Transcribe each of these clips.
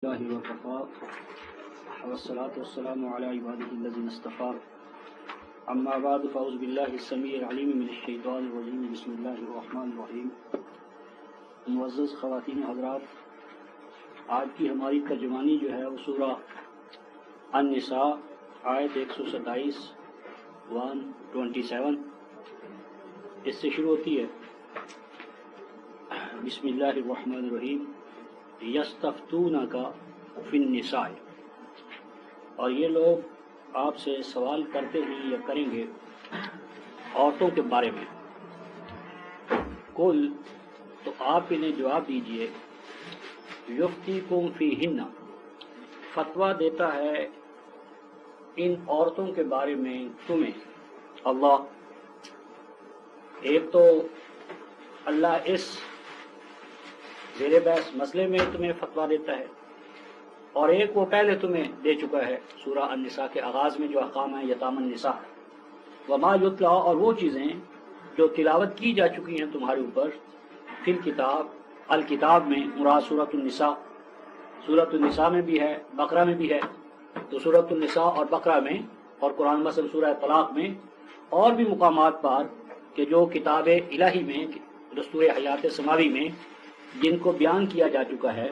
الله وكفى والصلاة والسلام على عباده الذين اصطفى أما بعد فأعوذ بالله السميع العليم من الشيطان الرجيم بسم الله الرحمن الرحيم. معزز خواتین حضرات، آج کی ہماری ترجمانی جو ہے وہ سورہ النساء آیت 127 127 اس سے شروع ہوتی ہے. بسم اللہ الرحمن الرحیم. یستفتونک فی النساء، اور یہ لوگ آپ سے سوال کرتے ہیں یا کریں گے عورتوں کے بارے میں. قل، تو آپ انہیں جواب دیجئے، یفتیکم فیہن، فتویٰ دیتا ہے ان عورتوں کے بارے میں تمہیں اللہ. ایک تو اللہ اس زیر بحث مسئلے میں تمہیں فتویٰ دیتا ہے، اور ایک وہ پہلے تمہیں دے چکا ہے سورہ النساء کے آغاز میں جو احکام ہیں یتام النساء وما یتلا، اور وہ چیزیں جو تلاوت کی جا چکی ہیں تمہارے اوپر فی الکتاب، الکتاب میں مراد سورۃ النساء. سورۃ النساء میں بھی ہے، بقرہ میں بھی ہے. تو سورۃ النساء اور بقرہ میں اور قرآن مثلا سورہ طلاق میں اور بھی مقامات پر کہ جو کتاب الہی میں دستور حیات سماوی میں جن کو بیان کیا جا چکا ہے،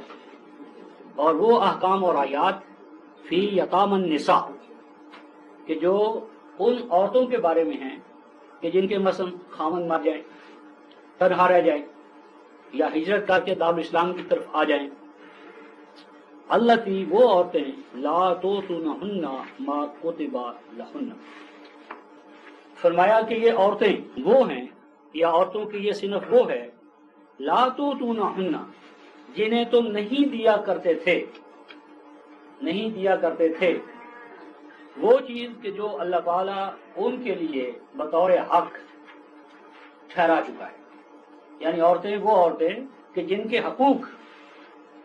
اور وہ احکام اور آیات فی یتام النساء کہ جو ان عورتوں کے بارے میں ہیں کہ جن کے مثلا خامن مر جائیں، تنہا رہ جائیں، یا ہجرت کر کے دارالاسلام کی طرف آ جائیں. اللتی، وہ عورتیں لا توتونہن ما کتب لہن، فرمایا کہ یہ عورتیں وہ ہیں یا عورتوں کی یہ صنف وہ ہے لا توتونہن، جنہیں تم نہیں دیا کرتے تھے وہ چیز کہ جو اللہ تعالیٰ ان کے لیے بطور حق ٹھہرا چکا ہے. یعنی عورتیں وہ عورتیں کہ جن کے حقوق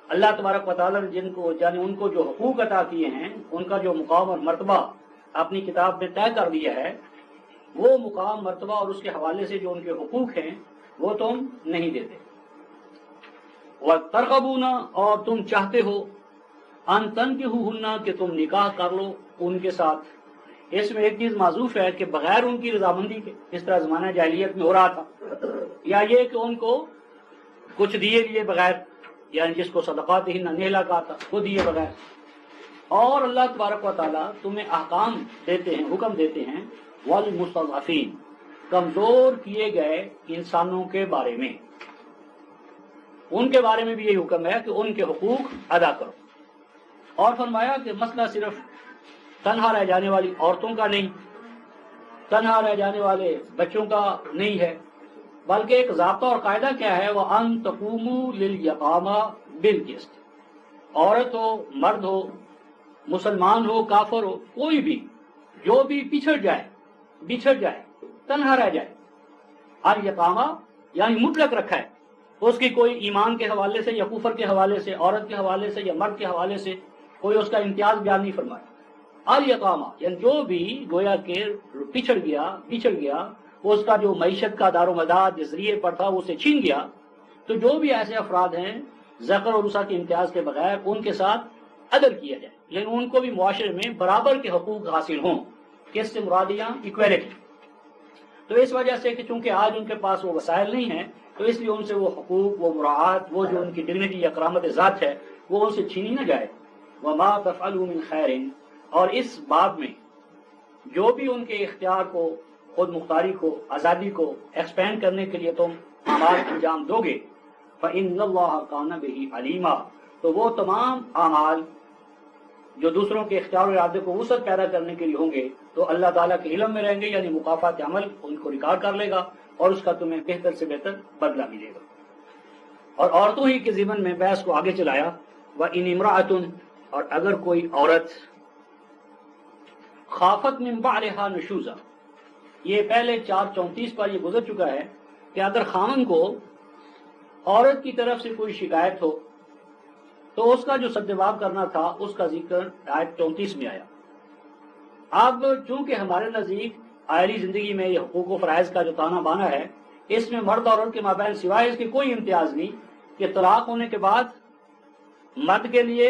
اللہ تبارک و تعالیٰ نے جن کو یعنی ان کو جو حقوق عطا کیے ہیں، ان کا جو مقام اور مرتبہ اپنی کتاب میں طے کر دیا ہے، وہ مقام مرتبہ اور اس کے حوالے سے جو ان کے حقوق ہیں وہ تم نہیں دیتے. وَتَرْغَبُونَ، اور تم چاہتے ہو ان تنکحوہن، کہ تم نکاح کر لو ان کے ساتھ. اس میں ایک چیز معذوف ہے کہ بغیر ان کی رضامندی کے، اس طرح زمانہ جاہلیت میں ہو رہا تھا، یا یہ کہ ان کو کچھ دیے لیے بغیر، یعنی جس کو صدقاتہن نہلا کہا تھا، وہ دیے بغیر. اور اللہ تبارک و تعالیٰ تمہیں احکام دیتے ہیں، حکم دیتے ہیں والمستضعفین، کمزور کیے گئے انسانوں کے بارے میں. ان کے بارے میں بھی یہی حکم ہے کہ ان کے حقوق ادا کرو. اور فرمایا کہ مسئلہ صرف تنہا رہ جانے والی عورتوں کا نہیں، تنہا رہ جانے والے بچوں کا نہیں ہے، بلکہ ایک ضابطہ اور قاعدہ کیا ہے، وَأَن تَقُومُوا لِلْيَتَامَى بِالْقِسْطِ. عورت ہو، مرد ہو، مسلمان ہو، کافر ہو، کوئی بھی جو بھی بچھڑ جائے، تنہا رہ جائے. الیتامہ یعنی مطلق رکھا ہے، اس کی کوئی ایمان کے حوالے سے یا کفر کے حوالے سے، عورت کے حوالے سے یا مرد کے حوالے سے کوئی اس کا امتیاز بیان نہیں فرمایا. الیتامہ یعنی جو بھی گویا کہ پچھڑ گیا، وہ اس کا جو معیشت کا دار و مدار جس ذریعے پر تھا وہ اسے چھین گیا. تو جو بھی ایسے افراد ہیں ذکر اور انثیٰ کے امتیاز کے بغیر، ان کے ساتھ عدل کیا جائے، یعنی ان کو بھی معاشرے میں برابر کے حقوق حاصل ہوں. کس سے مراد یہاں ایکویلٹی. تو اس وجہ سے کہ چونکہ آج ان کے پاس وہ وسائل نہیں ہیں، تو اس لیے ان سے وہ حقوق، وہ مراعات، وہ جو ان کی ڈگنیٹی یا کرامت ذات ہے وہ ان سے چھینی نہ جائے. وما تفعلوا من خیر، اور اس باب میں جو بھی ان کے اختیار کو، خود مختاری کو، آزادی کو ایکسپینڈ کرنے کے لیے تم اعمال انجام دو گے، فإن اللہ کان بہ علیما، تو وہ تمام اعمال جو دوسروں کے اختیار و ارادے کو وسعت پیدا کرنے کے لیے ہوں گے تو اللہ تعالیٰ کے علم میں رہیں گے، یعنی مکافات عمل ان کو ریکارڈ کر لے گا اور اس کا تمہیں بہتر سے بہتر بدلہ ملے گا. اور عورتوں ہی کے ضمن میں بحث کو آگے چلایا. وَإِنِ امْرَأَةٌ، اور اگر کوئی عورت خافت من بعلها نشوزا، یہ پہلے 4:34 پر یہ گزر چکا ہے کہ اگر خامن کو عورت کی طرف سے کوئی شکایت ہو تو اس کا جو سدجواب کرنا تھا اس کا ذکر آیت 34 میں آیا. اب چونکہ ہمارے نزدیک آئلی زندگی میں یہ حقوق و فرائض کا جو تانا بانا ہے، اس میں مرد اور عورت کے مابین سوائے اس کے کوئی امتیاز نہیں کہ طلاق ہونے کے بعد مرد کے لیے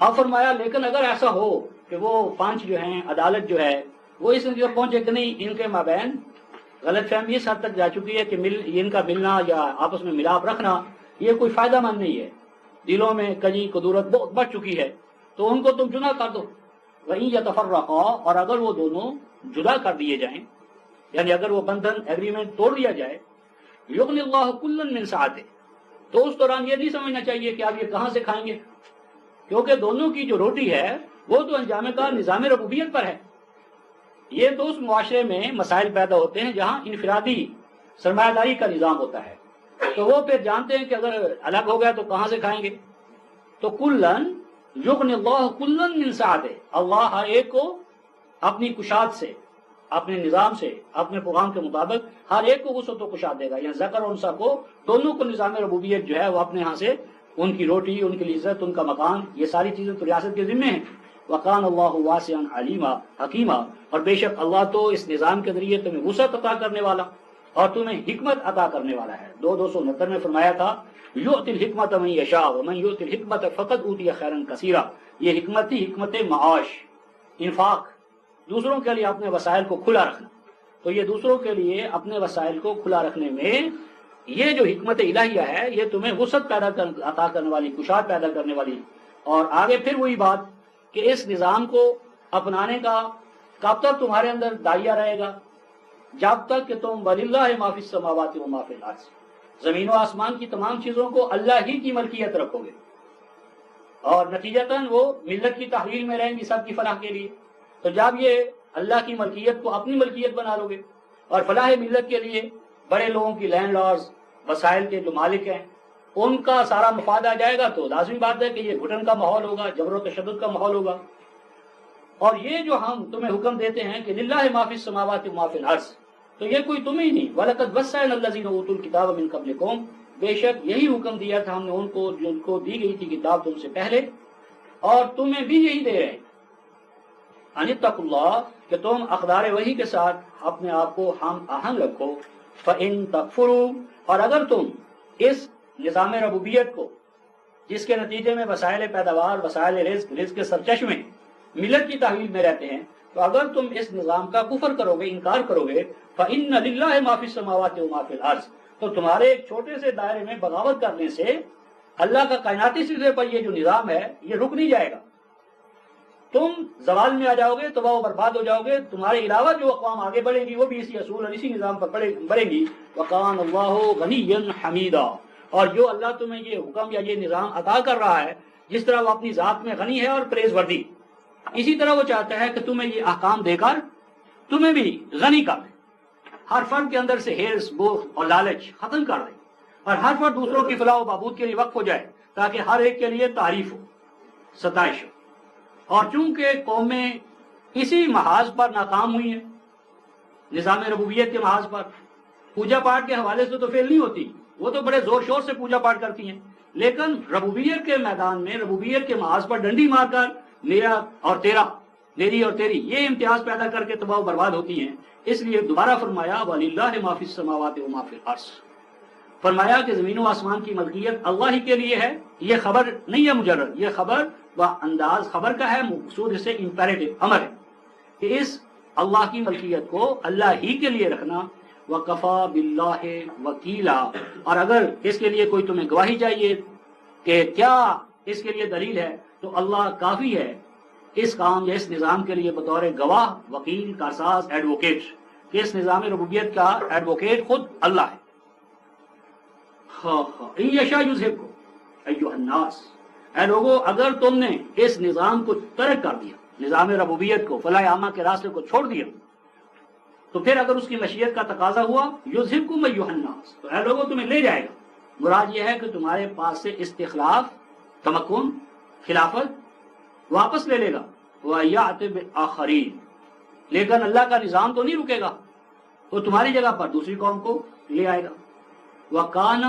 اب فرمایا لیکن اگر ایسا ہو کہ وہ پانچ جو ہیں عدالت جو ہے وہ اس نتیجے پر پہنچے کہ نہیں ان کے مابین غلط فہمی اس حد تک جا چکی ہے کہ ان کا ملنا یا آپس میں ملاپ رکھنا یہ کوئی فائدہ مند نہیں ہے، دلوں میں کجی قدورت بہت بڑھ چکی ہے، تو ان کو تم جدا کر دو۔ وہیں یتفرقا، اور اگر وہ دونوں جدا کر دیے جائیں، یعنی اگر وہ بندھن ایگریمنٹ توڑ دیا جائے، یغنی اللہ کلا من سعتہ، تو اس دوران یہ نہیں سمجھنا چاہیے کہ آپ یہ کہاں سے کھائیں گے، کیونکہ دونوں کی جو روٹی ہے وہ تو انجام کار نظام ربوبیت پر ہے۔ یہ تو اس معاشرے میں مسائل پیدا ہوتے ہیں جہاں انفرادی سرمایہ داری کا نظام ہوتا ہے، تو وہ پھر جانتے ہیں کہ اگر الگ ہو گیا تو کہاں سے کھائیں گے۔ تو کلن یغنی اللہ کلن من سعتہ، اللہ ہر ایک کو اپنی کشاد سے، اپنے نظام سے، اپنے پروگرام کے مطابق ہر ایک کو وسعت و کشاد دے گا، یعنی ذکر اور انثیٰ کو دونوں کو نظام ربوبیت جو ہے وہ اپنے ہاں سے ان کی روٹی، ان کی عزت، ان کا مکان، یہ ساری چیزیں تو ریاست کے ذمے ہیں۔ وَقَانَ اللَّهُ وَاسِعًا عَلِيمًا حَكِيمًا، اور بے شک اللہ تو اس نظام کے ذریعے تمہیں وسعت عطا کرنے والا اور تمہیں حکمت عطا کرنے والا ہے۔ 269 میں فرمایا تھا یؤتی الحکمت من یشاء ومن یؤتی الحکمت فقد اوتی خیرا کثیرا، یہ حکمت ہی حکمت معاش، انفاق، دوسروں کے لیے اپنے وسائل کو کھلا رکھنا۔ تو یہ دوسروں کے لیے اپنے وسائل کو کھلا رکھنے میں یہ جو حکمت الہیہ ہے یہ تمہیں وسعت عطا کرنے والی، کشاد پیدا کرنے والی۔ اور آگے پھر وہی بات کہ اس نظام کو اپنانے کا کب تک تمہارے اندر داعیہ رہے گا؟ جب تک کہ تم وَلِلَّهِ مَا فِي السَّمَاوَاتِ وَمَا فِي الْأَرْضِ، زمین و آسمان کی تمام چیزوں کو اللہ ہی کی ملکیت رکھو گے، اور نتیجتاً وہ ملت کی تحویل میں رہیں گی سب کی فلاح کے لیے۔ تو جب یہ اللہ کی ملکیت کو اپنی ملکیت بنا لو گے اور فلاح ملت کے لیے بڑے لوگوں کی لینڈ لارڈز، وسائل کے جو مالک ہیں، ان کا سارا مفاد آ جائے گا، تو لازمی بات ہے کہ یہ گھٹن کا ماحول ہوگا، جبر و تشدد کا ماحول ہوگا۔ اور یہ جو ہم تمہیں حکم دیتے ہیں کہ للہ ما فی السماوات وما فی الارض، تو یہ کوئی تمہیں ہی نہیں، وَلَقَدْ وَصَّيْنَا الَّذِينَ أُوتُوا الْكِتَابَ مِن قَبْلِكُمْ، بے شک یہی حکم دیا تھا ہم نے ان کو جن کو دی گئی تھی کتاب تم سے پہلے، اور تمہیں بھی یہی دے رہے ہیں، ان اتقوا اللہ، کہ تم اقدار وحی کے ساتھ اپنے آپ کو ہم آہنگ رکھو۔ فَإِن تَكْفُرُوا، اور اگر تم اس نظام ربوبیت کو جس کے نتیجے میں وسائل پیداوار، وسائل رزق، رزق کے سرچشمے ملت کی تحویل میں رہتے ہیں، تو اگر تم اس نظام کا کفر کرو گے، انکار کرو گے، فَإِنَّ لِلَّهِ مَا فِي السَّمَاوَاتِ وَمَا فِي الْأَرْضِ، تو تمہارے ایک چھوٹے سے دائرے میں بغاوت کرنے سے اللہ کا کائناتی سلسلے پر یہ جو نظام ہے یہ رک نہیں جائے گا، تم زوال میں آ جاؤ گے، تباہ و برباد ہو جاؤ گے، تمہارے علاوہ جو اقوام آگے بڑھیں گی وہ بھی اسی اصول اور اسی نظام پر بڑھیں گی۔ وَقَانَ اللَّهُ غَنِيًّا حَمِيدًا، اور جو اللہ تمہیں یہ حکم یا یہ نظام عطا کر رہا ہے، جس طرح وہ اپنی ذات میں غنی ہے اور پریز وردی، اسی طرح وہ چاہتا ہے کہ تمہیں یہ احکام دے کر تمہیں بھی غنی کر دے، ہر فرد کے اندر سے ہرس، بخل اور لالچ ختم کر دے، اور ہر فرد دوسروں کی فلاح و بہبود کے لیے وقف ہو جائے، تاکہ ہر ایک کے لیے تعریف ہو، ستائش ہو۔ اور چونکہ قومیں اسی محاذ پر ناکام ہوئی ہیں، نظام ربوبیت کے محاذ پر، پوجا پاٹ کے حوالے سے تو فیل نہیں ہوتی، وہ تو بڑے زور شور سے پوجا پاٹ کرتی ہیں، لیکن ربوبیت کے میدان میں، ربوبیت کے محاذ پر ڈنڈی مار کر میرا اور تیرا، میری اور تیری، یہ امتیاز پیدا کر کے تباہ و برباد ہوتی ہیں۔ اس لیے دوبارہ فرمایا وَلِلَّهِ مَا فِي السَّمَاوَاتِ وَمَا فِي الْأَرْضِ، فرمایا کہ زمین و آسمان کی ملکیت اللہ ہی کے لیے ہے۔ یہ خبر نہیں ہے مجرد، یہ خبر و انداز خبر کا ہے، مقصود اسے امپیریٹو امر ہے کہ اس اللہ کی ملکیت کو اللہ ہی کے لیے رکھنا۔ وَكَفَى بِاللَّهِ وَكِيلًا، اور اگر اس کے لیے کوئی تمہیں گواہی چاہیے کہ کیا اس کے لیے دلیل ہے، تو اللہ کافی ہے اس کام یا اس نظام کے لیے بطور گواہ، وکیل، کارساز، ایڈوکیٹ، کہ اس نظام ربوبیت کا ایڈوکیٹ خود اللہ ہے۔ إِن يَشَأْ يُذْهِبْكُمْ أَيُّهَا النَّاسُ، اے لوگو اگر تم نے اس نظام کو ترک کر دیا، نظام ربوبیت کو، فلاح عامہ کے راستے کو چھوڑ دیا، تو پھر اگر اس کی مشیت کا تقاضا ہوا یذہبکم ایھا الناس، تو اے لوگوں تمہیں لے جائے گا۔ مراد یہ ہے کہ تمہارے پاس سے استخلاف، تمکن، خلافت واپس لے لے گا۔ وَیَأْتِ بِآخَرِینَ، لیکن اللہ کا نظام تو نہیں رکے گا، وہ تمہاری جگہ پر دوسری قوم کو لے آئے گا۔ وَكَانَ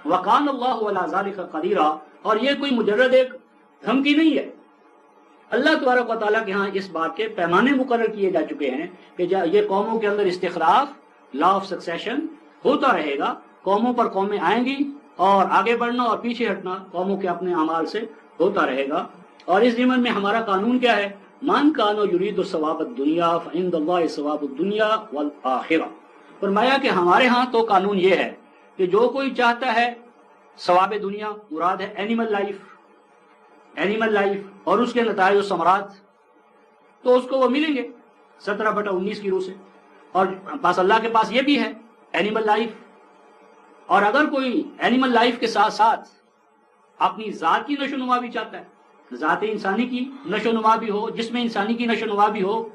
اللَّهُ عَلَىٰ ذَلِكَ قَدِيرًا، اور یہ کوئی مجرد ایک دھمکی نہیں ہے، اللہ تبارک و تعالیٰ کے ہاں اس بات کے پیمانے مقرر کیے جا چکے ہیں کہ یہ قوموں کے اندر استخلاف، لا آف سکسیشن ہوتا رہے گا، قوموں پر قومیں آئیں گی، اور آگے بڑھنا اور پیچھے ہٹنا قوموں کے اپنے اعمال سے ہوتا رہے گا۔ اور اس ضمن میں ہمارا قانون کیا ہے؟ من کان یرید ثواب الدنیا فعند اللہ ثواب الدنیا والآخرہ. فرمایا کہ ہمارے ہاں تو قانون یہ ہے کہ جو کوئی چاہتا ہے ثواب دنیا، مراد ہے اینیمل لائف اور اس کے نتائج و ثمرات، تو اس کو وہ ملیں گے 17/19 کی روح سے. اور پاس اللہ کے پاس یہ بھی ہے اینیمل لائف. اور اگر کوئی اینیمل لائف کے ساتھ ساتھ اپنی ذات کی نشو نما بھی چاہتا ہے، ذات انسانی کی نشو نما بھی ہو، جسم انسانی کی نشو نما بھی ہو،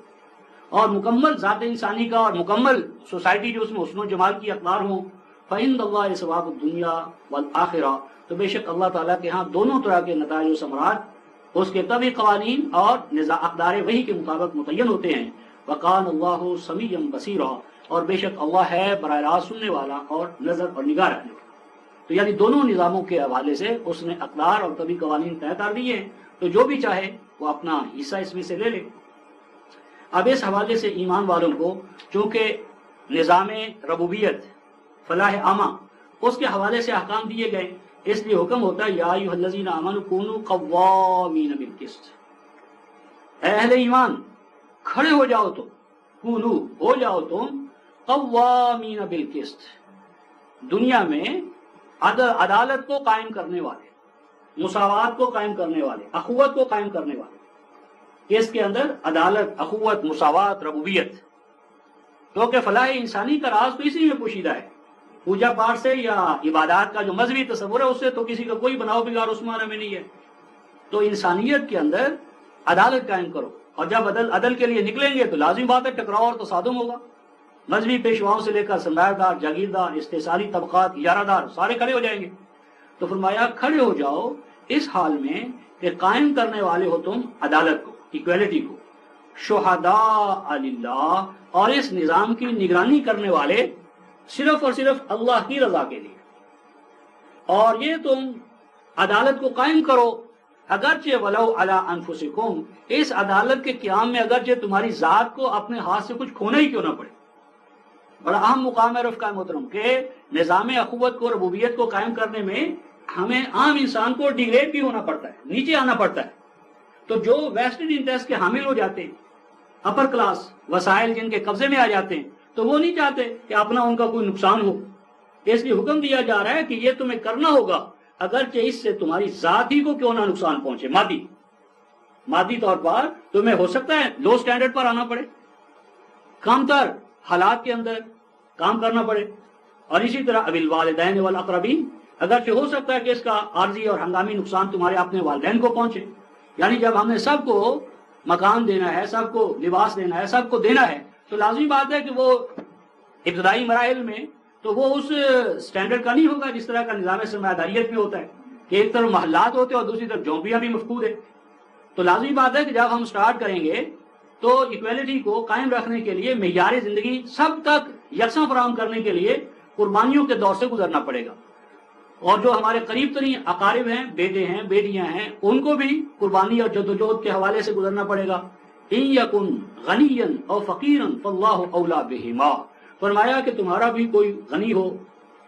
اور مکمل ذات انسانی کا اور مکمل سوسائٹی جو اس میں حسن و جمال کی اقدار ہوں، فَإِنَّ اللَّهِ ثواب الدنیا والآخرہ، تو بے شک اللہ تعالیٰ کے ہاں دونوں طرح کے نتائج و ثمرات اس کے طبی قوانین اور اقدار وحی کے مطابق متعین ہوتے ہیں. وَقَانَ اللَّهُ سَمِيًّا بَصِيرًا، اور بے شک اللہ ہے براہ راست سننے والا اور نظر اور نگاہ رکھنے والا. تو یعنی دونوں نظاموں کے حوالے سے اس نے اقدار اور طبی قوانین طے کر دیے ہیں، تو جو بھی چاہے وہ اپنا حصہ اس میں سے لے لے. اب اس حوالے سے ایمان والوں کو چونکہ نظام ربوبیت، فلاح عامہ، اس کے حوالے سے احکام دیے گئے، اس لیے حکم ہوتا ہے یا ایھا الذین آمنوا کونوا قوامین بالقسط. اے اہل ایمان کھڑے ہو جاؤ، تم کونو ہو جاؤ تم قوامین بالقسط، دنیا میں عدالت کو قائم کرنے والے، مساوات کو قائم کرنے والے، اخوت کو قائم کرنے والے. اس کے اندر عدالت، اخوت، مساوات، ربوبیت، کیونکہ فلاح انسانی کا راز تو اسی میں پوشیدہ ہے. پوجا پاٹ سے یا عبادات کا جو مذہبی تصور ہے اس سے تو کسی کا کوئی بناؤ بگاڑ اس معنی میں نہیں ہے. تو انسانیت کے اندر عدالت قائم کرو، اور جب عدل کے لیے نکلیں گے تو لازم بات ہے ٹکراؤ اور تصادم ہوگا. مذہبی پیشواؤں سے لے کر سرمایہ جاگیردار، استحصالی طبقات، اجارہ دار سارے کھڑے ہو جائیں گے. تو فرمایا کھڑے ہو جاؤ اس حال میں کہ قائم کرنے والے ہو تم عدالت کو، ایکویلٹی کو، شہداء للہ، اور اس نظام کی نگرانی کرنے والے صرف اور صرف اللہ کی رضا کے لیے. اور یہ تم عدالت کو قائم کرو اگرچہ ولو علی انفسکم، اس عدالت کے قیام میں اگرچہ تمہاری ذات کو اپنے ہاتھ سے کچھ کھونا ہی کیوں نہ پڑے. بڑا اہم مقام ہے رفقائے محترم کہ نظام اخوت کو، ربوبیت کو قائم کرنے میں ہمیں عام انسان کو ڈیگریڈ بھی ہونا پڑتا ہے، نیچے آنا پڑتا ہے. تو جو ویسٹڈ انٹرسٹ کے حامل ہو جاتے ہیں، اپر کلاس، وسائل جن کے قبضے میں آ جاتے ہیں، تو وہ نہیں چاہتے کہ اپنا ان کا کوئی نقصان ہو. اس لیے حکم دیا جا رہا ہے کہ یہ تمہیں کرنا ہوگا اگرچہ اس سے تمہاری ذات ہی کو کیوں نہ نقصان پہنچے. مادی طور پر تمہیں ہو سکتا ہے لو سٹینڈرڈ پر آنا پڑے، کم تر حالات کے اندر کام کرنا پڑے. اور اسی طرح بالوالدین والاقربین، اگرچہ ہو سکتا ہے کہ اس کا عارضی اور ہنگامی نقصان تمہارے اپنے والدین کو پہنچے. یعنی جب ہم نے سب کو مکان دینا ہے، سب کو لباس دینا ہے، سب کو دینا ہے، تو لازمی بات ہے کہ وہ ابتدائی مراحل میں تو وہ اس سٹینڈرڈ کا نہیں ہوگا جس طرح کا نظام سرمایہ داریت میں ہوتا ہے کہ ایک طرف محلات ہوتے ہیں اور دوسری طرف جھونپڑیاں بھی مفقود ہے. تو لازمی بات ہے کہ جب ہم سٹارٹ کریں گے تو ایکویلٹی کو قائم رکھنے کے لیے، معیار زندگی سب تک یکساں فراہم کرنے کے لیے قربانیوں کے دور سے گزرنا پڑے گا. اور جو ہمارے قریب ترین اقارب ہیں، بیٹے ہیں، بیٹیاں ہیں، ان کو بھی قربانی اور جدوجہد کے حوالے سے گزرنا پڑے گا. ان یکن غنیا او فقیرا فاللہ اولی بہما، فرمایا کہ تمہارا بھی کوئی غنی ہو،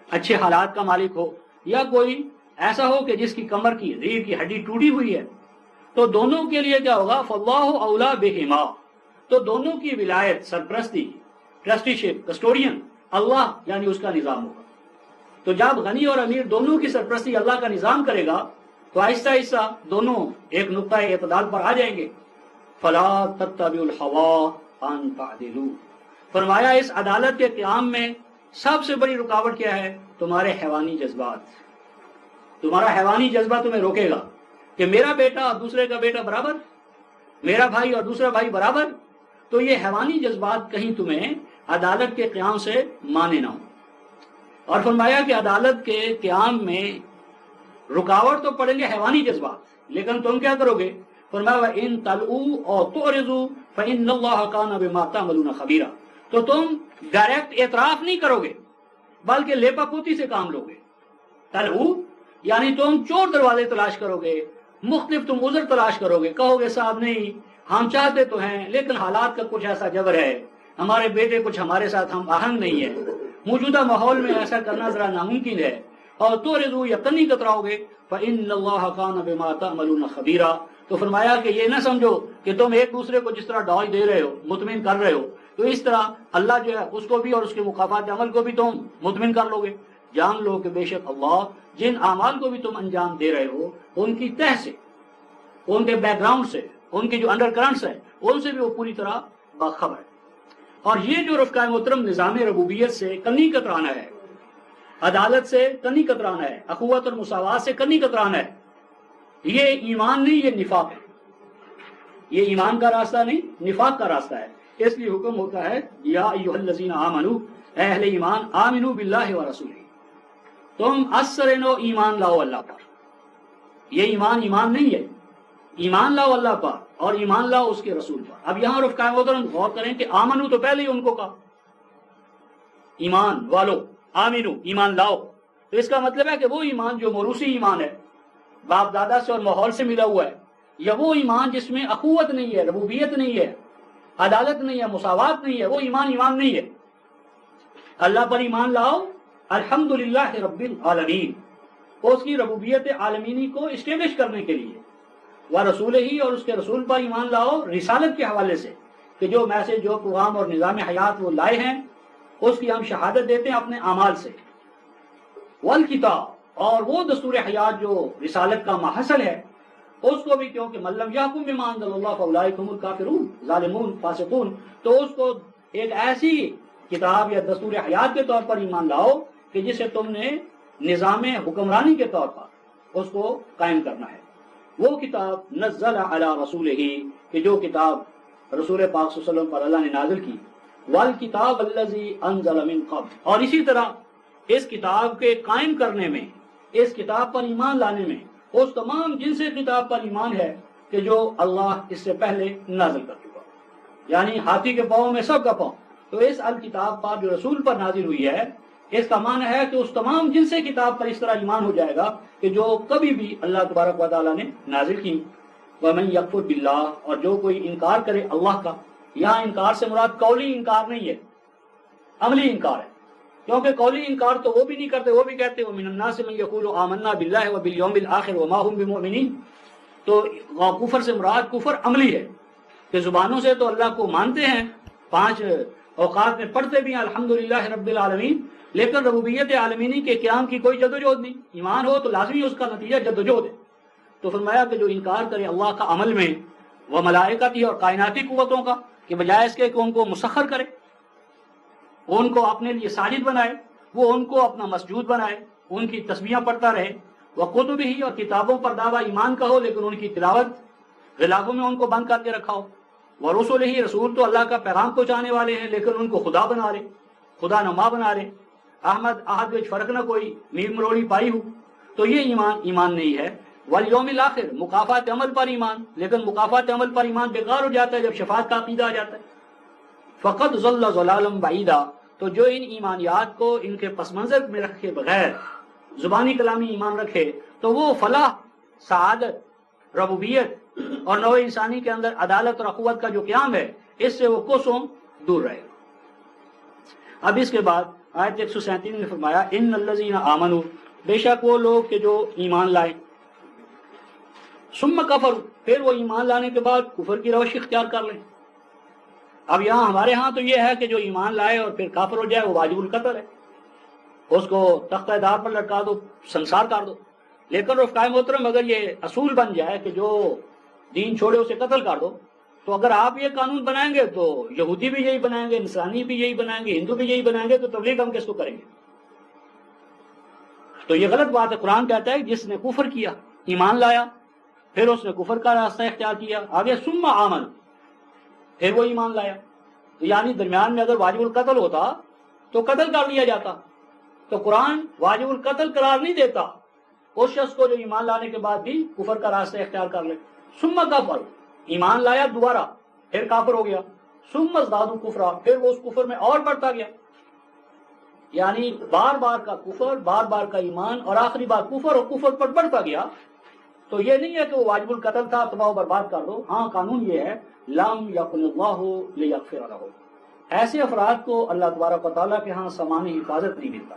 اچھے حالات کا مالک ہو، یا کوئی ایسا ہو کہ جس کی کمر کی ریڑھ کی ہڈی ٹوٹی ہوئی ہے، تو دونوں کے لیے کیا ہوگا؟ فاللہ اولی بہما، تو دونوں کی ولایت، سرپرستی، ٹرسٹی شپ، کسٹوڈین اللہ یعنی اس کا نظام ہوگا. تو جب غنی اور امیر دونوں کی سرپرستی اللہ کا نظام کرے گا تو آہستہ آہستہ دونوں ایک نقطہ اعتدال پر آ جائیں گے. فلا تتبعوا الهوى ان تعدلوا، فرمایا اس عدالت کے قیام میں سب سے بڑی رکاوٹ کیا ہے؟ تمہارے حیوانی جذبات. تمہارا حیوانی جذبہ تمہیں روکے گا کہ میرا بیٹا اور دوسرے کا بیٹا برابر، میرا بھائی اور دوسرا بھائی برابر. تو یہ حیوانی جذبات کہیں تمہیں عدالت کے قیام سے مانے نہ ہو. اور فرمایا کہ عدالت کے قیام میں رکاوٹ تو پڑیں گے حیوانی جذبات، لیکن تم کیا کرو گے؟ فرمایا وَإِن تَلْؤُوا أَوْ تُعْرِضُوا فَإِنَّ اللَّهَ كَانَ بِمَا تَعْمَلُونَ خَبِيرًا، تو تم ڈائریکٹ اعتراف نہیں کرو گے بلکہ لیپا پوتی سے کام لو گے. تلؤ یعنی تم چور دروازے تلاش کرو گے، مختلف تم عذر تلاش کرو گے، کہو گے صاحب نہیں ہم چاہتے تو ہیں لیکن حالات کا کچھ ایسا جبر ہے، ہمارے بیٹے کچھ ہمارے ساتھ ہم آہنگ نہیں ہے، موجودہ ماحول میں ایسا کرنا ذرا ناممکن ہے. اور تو رضو یقینی کتراؤ گے فإن اللہ کان بما تعملون خبیرا، تو فرمایا کہ یہ نہ سمجھو کہ تم ایک دوسرے کو جس طرح ڈال دے رہے ہو، مطمئن کر رہے ہو، تو اس طرح اللہ جو ہے اس کو بھی اور اس کے مکافات عمل کو بھی تم مطمئن کر لو گے۔ جان لو کہ بے شک اللہ جن اعمال کو بھی تم انجام دے رہے ہو ان کی تہ سے، ان کے بیک گراؤنڈ سے، ان کے جو انڈر کرنٹس ہیں ان سے بھی وہ پوری طرح باخبر ہے۔ اور یہ جو رفقائے محترم نظام ربوبیت سے کنی کترانا ہے، عدالت سے کنی کترانا ہے، اخوت اور مساوات سے کنی کترانا ہے، یہ ایمان نہیں، یہ نفاق ہے۔ یہ ایمان کا راستہ نہیں، نفاق کا راستہ ہے۔ اس لیے حکم ہوتا ہے یا ایھا الذین آمنو، اے اہل ایمان، آمنو باللہ و رسولہ، تم اثر نو ایمان لاؤ اللہ پر۔ یہ ایمان نہیں ہے، ایمان لاؤ اللہ پر اور ایمان لاؤ اس کے رسول پر۔ اب یہاں رفقائے محترم غور کریں کہ آمنو تو پہلے ہی ان کو کہا، ایمان والو، آمنو ایمان لاؤ، تو اس کا مطلب ہے کہ وہ ایمان جو موروثی ایمان ہے، باپ دادا سے اور ماحول سے ملا ہوا ہے، یا وہ ایمان جس میں اخوت نہیں ہے، ربوبیت نہیں ہے، عدالت نہیں ہے، مساوات نہیں ہے، وہ ایمان نہیں ہے۔ اللہ پر ایمان لاؤ الحمدللہ رب العالمین، اس کی ربوبیت عالمینی کو اسٹیبلش کرنے کے لیے، وہ رسول ہی اور اس کے رسول پر ایمان لاؤ رسالت کے حوالے سے، کہ جو میسج، جو پیغام اور نظام حیات وہ لائے ہیں اس کی ہم شہادت دیتے ہیں اپنے اعمال سے۔ والکتاب، اور وہ دستور حیات جو رسالت کا ماحصل ہے اس کو بھی، کیونکہ من لم یحکم بما انزل اللہ فاولئک هم الکافرون ظالمون فاسقون، تو اس کو ایک ایسی کتاب یا دستور حیات کے طور پر ایمان لاؤ کہ جسے تم نے نظام حکمرانی کے طور پر اس کو قائم کرنا ہے۔ وہ کتاب نزل علی رسولہ، کہ جو کتاب رسول پاک صلی اللہ علیہ وسلم پر اللہ نے نازل کی، والکتاب الذی انزل من قبل، اور اسی طرح اس کتاب کے قائم کرنے میں، اس کتاب پر ایمان لانے میں اس تمام جن سے کتاب پر ایمان ہے کہ جو اللہ اس سے پہلے نازل کر چکا، یعنی ہاتھی کے پاؤں میں سب کا پاؤں، تو اس الکتاب پر جو رسول پر نازل ہوئی ہے، اس کا معنی ہے کہ اس تمام جن سے کتاب پر اس طرح ایمان ہو جائے گا کہ جو کبھی بھی اللہ تبارک و تعالیٰ نے نازل کی۔ وَمَن يَكْفُرْ بِاللَّهِ، اور جو کوئی انکار کرے اللہ کا، یہاں انکار سے مراد قولی انکار نہیں ہے، عملی انکار ہے، کیونکہ قولی انکار تو وہ بھی نہیں کرتے، وہ بھی کہتے وَمِنَ النَّاسِ مَن يَقُولُ آمَنَّا بِاللَّهِ وَبِالْيَوْمِ الْآخِرِ وَمَا هُم بِمُؤْمِنِينَ، تو کفر سے مراد کفر عملی ہے، کہ زبانوں سے تو اللہ کو مانتے ہیں، 5 اوقات میں پڑھتے بھی ہیں الحمدللہ رب العالمین، لیکن ربوبیت عالمینی کے قیام کی کوئی جدوجہد نہیں۔ ایمان ہو تو لازمی اس کا نتیجہ جدوجہد ہے۔ تو فرمایا کہ جو انکار کرے اللہ کا عمل میں، وہ ملائکتی اور کائناتی قوتوں کا، کہ بجائے اس کے کہ ان کو مسخر کرے، ان کو اپنے لیے ساجد بنائے، وہ ان کو اپنا مسجود بنائے، ان کی تسبیحاں پڑھتا رہے، وہ کتب ہی اور کتابوں پر دعویٰ ایمان کا ہو لیکن ان کی تلاوت غلافوں میں ان کو بند کر کے رکھا ہو، وہ رسول ہی، رسول تو اللہ کا پیغام پہنچانے والے ہیں لیکن ان کو خدا بنا لے، خدا نما بنا لے، احمد احد وچ فرق نہ کوئی، میم مروڑی پائی ہو، تو یہ ایمان نہیں ہے۔ والیوم الآخر، مکافات عمل پر ایمان، لیکن مکافات عمل پر ایمان بیکار ہو جاتا ہے جب شفاعت کا عقیدہ آ جاتا ہے۔ فقط ضل ضلالا بعیدا، تو جو ان ایمانیات کو ان کے پس منظر میں رکھے بغیر زبانی کلامی ایمان رکھے تو وہ فلاح، سعادت، ربوبیت اور نوع انسانی کے اندر عدالت اور اخوت کا جو قیام ہے اس سے وہ کوسوں دور رہے گا۔ اب اس کے بعد آیت 137 میں فرمایا ان الذین آمنوا، بے شک وہ لوگ کہ جو ایمان لائے، ثم کفروا، پھر وہ ایمان لانے کے بعد کفر کی روش اختیار کر لیں۔ اب یہاں ہمارے ہاں تو یہ ہے کہ جو ایمان لائے اور پھر کافر ہو جائے وہ واجب القتل ہے، اس کو تختہ دار پر لٹکا دو، سنسار کر دو۔ لیکن رفقائے محترم اگر یہ اصول بن جائے کہ جو دین چھوڑے اسے قتل کر دو، تو اگر آپ یہ قانون بنائیں گے تو یہودی بھی یہی بنائیں گے، نصرانی بھی یہی بنائیں گے، ہندو بھی یہی بنائیں گے، تو تبلیغ ہم کس کو کریں گے؟ تو یہ غلط بات ہے۔ قرآن کہتا ہے جس نے کفر کیا، ایمان لایا، پھر اس نے کفر کا راستہ اختیار کیا، آگے ثم آمن، پھر وہ ایمان لایا، تو یعنی درمیان میں اگر واجب القتل ہوتا تو قتل کر لیا جاتا۔ تو قرآن واجب القتل قرار نہیں دیتا اس شخص کو جو ایمان لانے کے بعد بھی کفر کا راستہ اختیار کر لے۔ ثم کفر، ایمان لایا دوبارہ، پھر کافر ہو گیا، ثم ازدادوا کفرا، پھر وہ اس کفر میں اور بڑھتا گیا، یعنی بار بار کا کفر، بار بار کا ایمان، اور آخری بار کفر، اور کفر پر بڑھتا گیا۔ تو یہ نہیں ہے کہ وہ واجب القتل تھا تباہ و برباد کر دو۔ ہاں قانون یہ ہے لم یکن اللہ لیغفر لہ، ایسے افراد کو اللہ تبارک و تعالیٰ کے ہاں سامان حفاظت نہیں ملتا،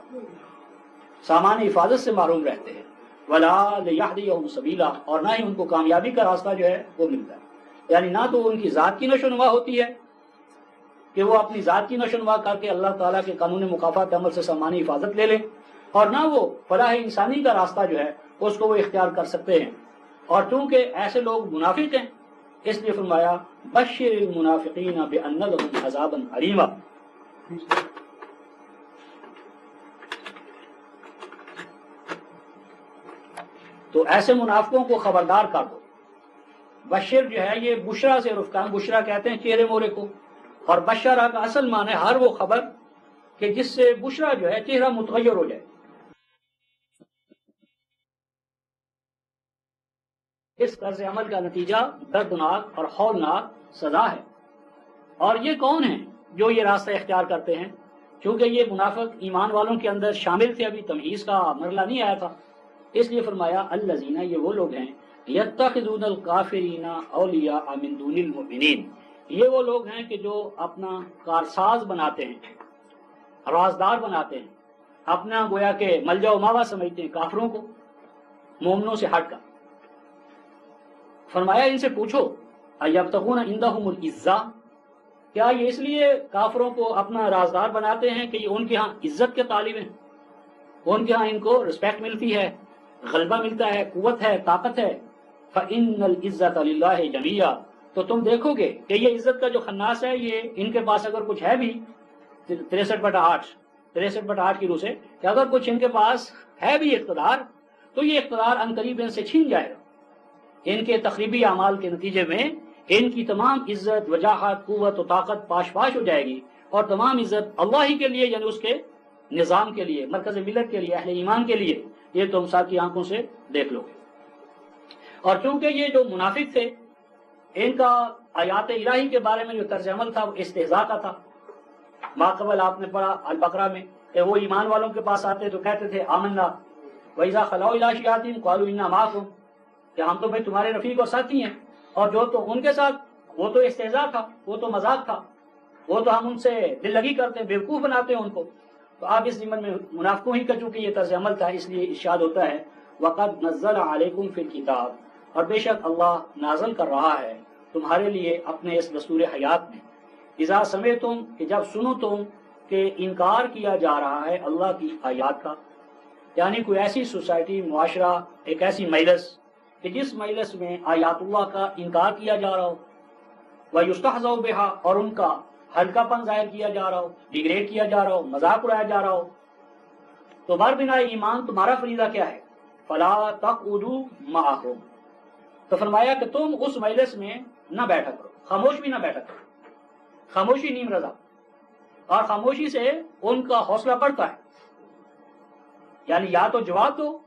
سامان حفاظت سے محروم رہتے ہیں۔ ولا لیہدیہم سبیلا، اور نہ ہی ان کو کامیابی کا راستہ جو ہے وہ ملتا ہے. یعنی نہ تو ان کی ذات کی نشو و نما ہوتی ہے کہ وہ اپنی ذات کی نشو و نما کر کے اللہ تعالیٰ کے قانون مکافات عمل سے سامانی حفاظت لے لیں، اور نہ وہ فلاح انسانی کا راستہ جو ہے اس کو وہ اختیار کر سکتے ہیں. اور چونکہ ایسے لوگ منافق ہیں اس لیے فرمایا بشر المنافقین بان لهم عذابا الیما. تو ایسے منافقوں کو خبردار کر دو. بشر جو ہے یہ بشرا سے رفقان، بشرا کہتے ہیں چہرے مورے کو، اور بشرا کا اصل معنی ہے ہر وہ خبر کہ جس سے بشرا جو ہے چہرہ متغیر ہو جائے. اس طرز عمل کا نتیجہ دردناک اور ہولناک سزا ہے. اور یہ کون ہیں جو یہ راستہ اختیار کرتے ہیں؟ چونکہ یہ منافق ایمان والوں کے اندر شامل تھے، ابھی تمہیز کا مرحلہ نہیں آیا تھا، اس لیے فرمایا الذین، یہ وہ لوگ ہیں یتخذون الکافرین اولیاء من دون المؤمنین، یہ وہ لوگ ہیں کہ جو اپنا کارساز بناتے ہیں، رازدار بناتے ہیں، اپنا گویا کہ ملجا و ماوا سمجھتے ہیں کافروں کو مومنوں سے ہٹ کر. فرمایا ان سے پوچھو ایبتغون عندہم العزہ، کیا یہ اس لیے کافروں کو اپنا رازدار بناتے ہیں کہ یہ ان کے ہاں عزت کے طالب ہیں، ان کے ہاں ان کو رسپیکٹ ملتی ہے، غلبہ ملتا ہے، قوت ہے، طاقت ہے. فإن العزت للہ جمیعا، تو تم دیکھو گے کہ یہ عزت کا جو خناس ہے یہ ان کے پاس اگر کچھ ہے بھی 63/8 کی روح سے کہ اگر کچھ ان کے پاس ہے بھی اقتدار تو یہ اقتدار عنقریب ان سے چھین جائے گا. ان کے تخریبی اعمال کے نتیجے میں ان کی تمام عزت، وجاہت، قوت و طاقت پاش پاش ہو جائے گی، اور تمام عزت اللہ ہی کے لیے، یعنی اس کے نظام کے لیے، مرکز ملت کے لیے، اہل ایمان کے لیے. یہ تم ساتھ کی آنکھوں سے دیکھ لو گے. اور چونکہ یہ جو منافق تھے ان کا آیات الہی کے بارے میں جو طرز عمل تھا وہ استہزاء کا تھا. ماقبل آپ نے پڑھا البقرہ میں کہ وہ ایمان والوں کے پاس آتے تو کہتے تھے آمنا وَإِذَا خَلَوْا إِلَىٰ شَيَاطِینِهِمْ قَالُوا إِنَّا مَعَكُمْ، کہ ہم تو بھائی تمہارے رفیق اور ساتھی ہیں. اور جو تو ان کے ساتھ وہ تو استہزاء تھا، وہ تو مذاق تھا، وہ تو ہم ان سے دل لگی کرتے ہیں، بیوقوف بناتے ہیں ان کو. تو آپ اس ضمن میں منافقوں ہی کا چونکہ یہ طرز عمل تھا اس لیے ارشاد ہوتا ہے وَقَدْ نَزَّلَ عَلَيْكُمْ فِي الْكِتَابِ، اور بے شک اللہ نازل کر رہا ہے تمہارے لیے اپنے اس دستور حیات میں، اذا سمعتم، کہ جب سنو تم کہ انکار کیا جا رہا ہے اللہ کی آیات کا، یعنی کوئی ایسی سوسائٹی، معاشرہ، ایک ایسی مجلس کہ جس مجلس میں آیات اللہ کا انکار کیا جا رہا ہو، وَيُسْتَحْزَوْا بِهَا، اور ان کا ہلکا پن ظاہر کیا جا رہا ہو، ڈیگریڈ کیا جا رہا ہو، مذاق اڑایا جا رہا ہو، تو بر بنا ایمان تمہارا فریضہ کیا ہے؟ فَلَا تَقْعُدُوا مَعَهُمْ، تو فرمایا کہ تم اس مجلس میں نہ بیٹھا کرو، خاموش بھی نہ بیٹھا کرو. خاموشی نیم رضا، اور خاموشی سے ان کا حوصلہ بڑھتا ہے. یعنی یا تو جواب دو،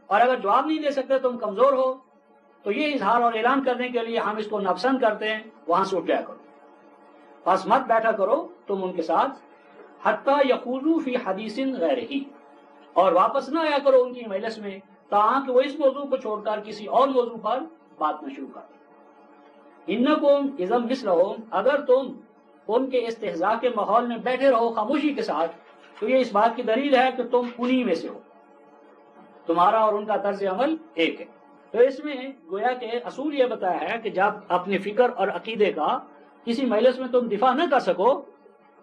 اور اگر جواب نہیں دے سکتے تم کمزور ہو تو یہ اظہار اور اعلان کرنے کے لیے ہم اس کو ناپسند کرتے ہیں، وہاں سے اٹھ جایا کرو. بس مت بیٹھا کرو تم ان کے ساتھ حتیٰ یخوضوا فی حدیث غیرہ، اور واپس نہ آیا کرو ان کی مجلس میں تاکہ وہ اس موضوع کو چھوڑ کر کسی اور موضوع پر بات نہ شروع کر دیں. انکم اذا مثلہم، اگر تم ان کے استہزاء کے ماحول میں بیٹھے رہو خاموشی کے ساتھ تو یہ اس بات کی دلیل ہے کہ تم انہی میں سے ہو، تمہارا اور ان کا طرز عمل ایک ہے. تو اس میں گویا کہ اصول یہ بتایا ہے کہ جب اپنے فکر اور عقیدے کا کسی مجلس میں تم دفاع نہ کر سکو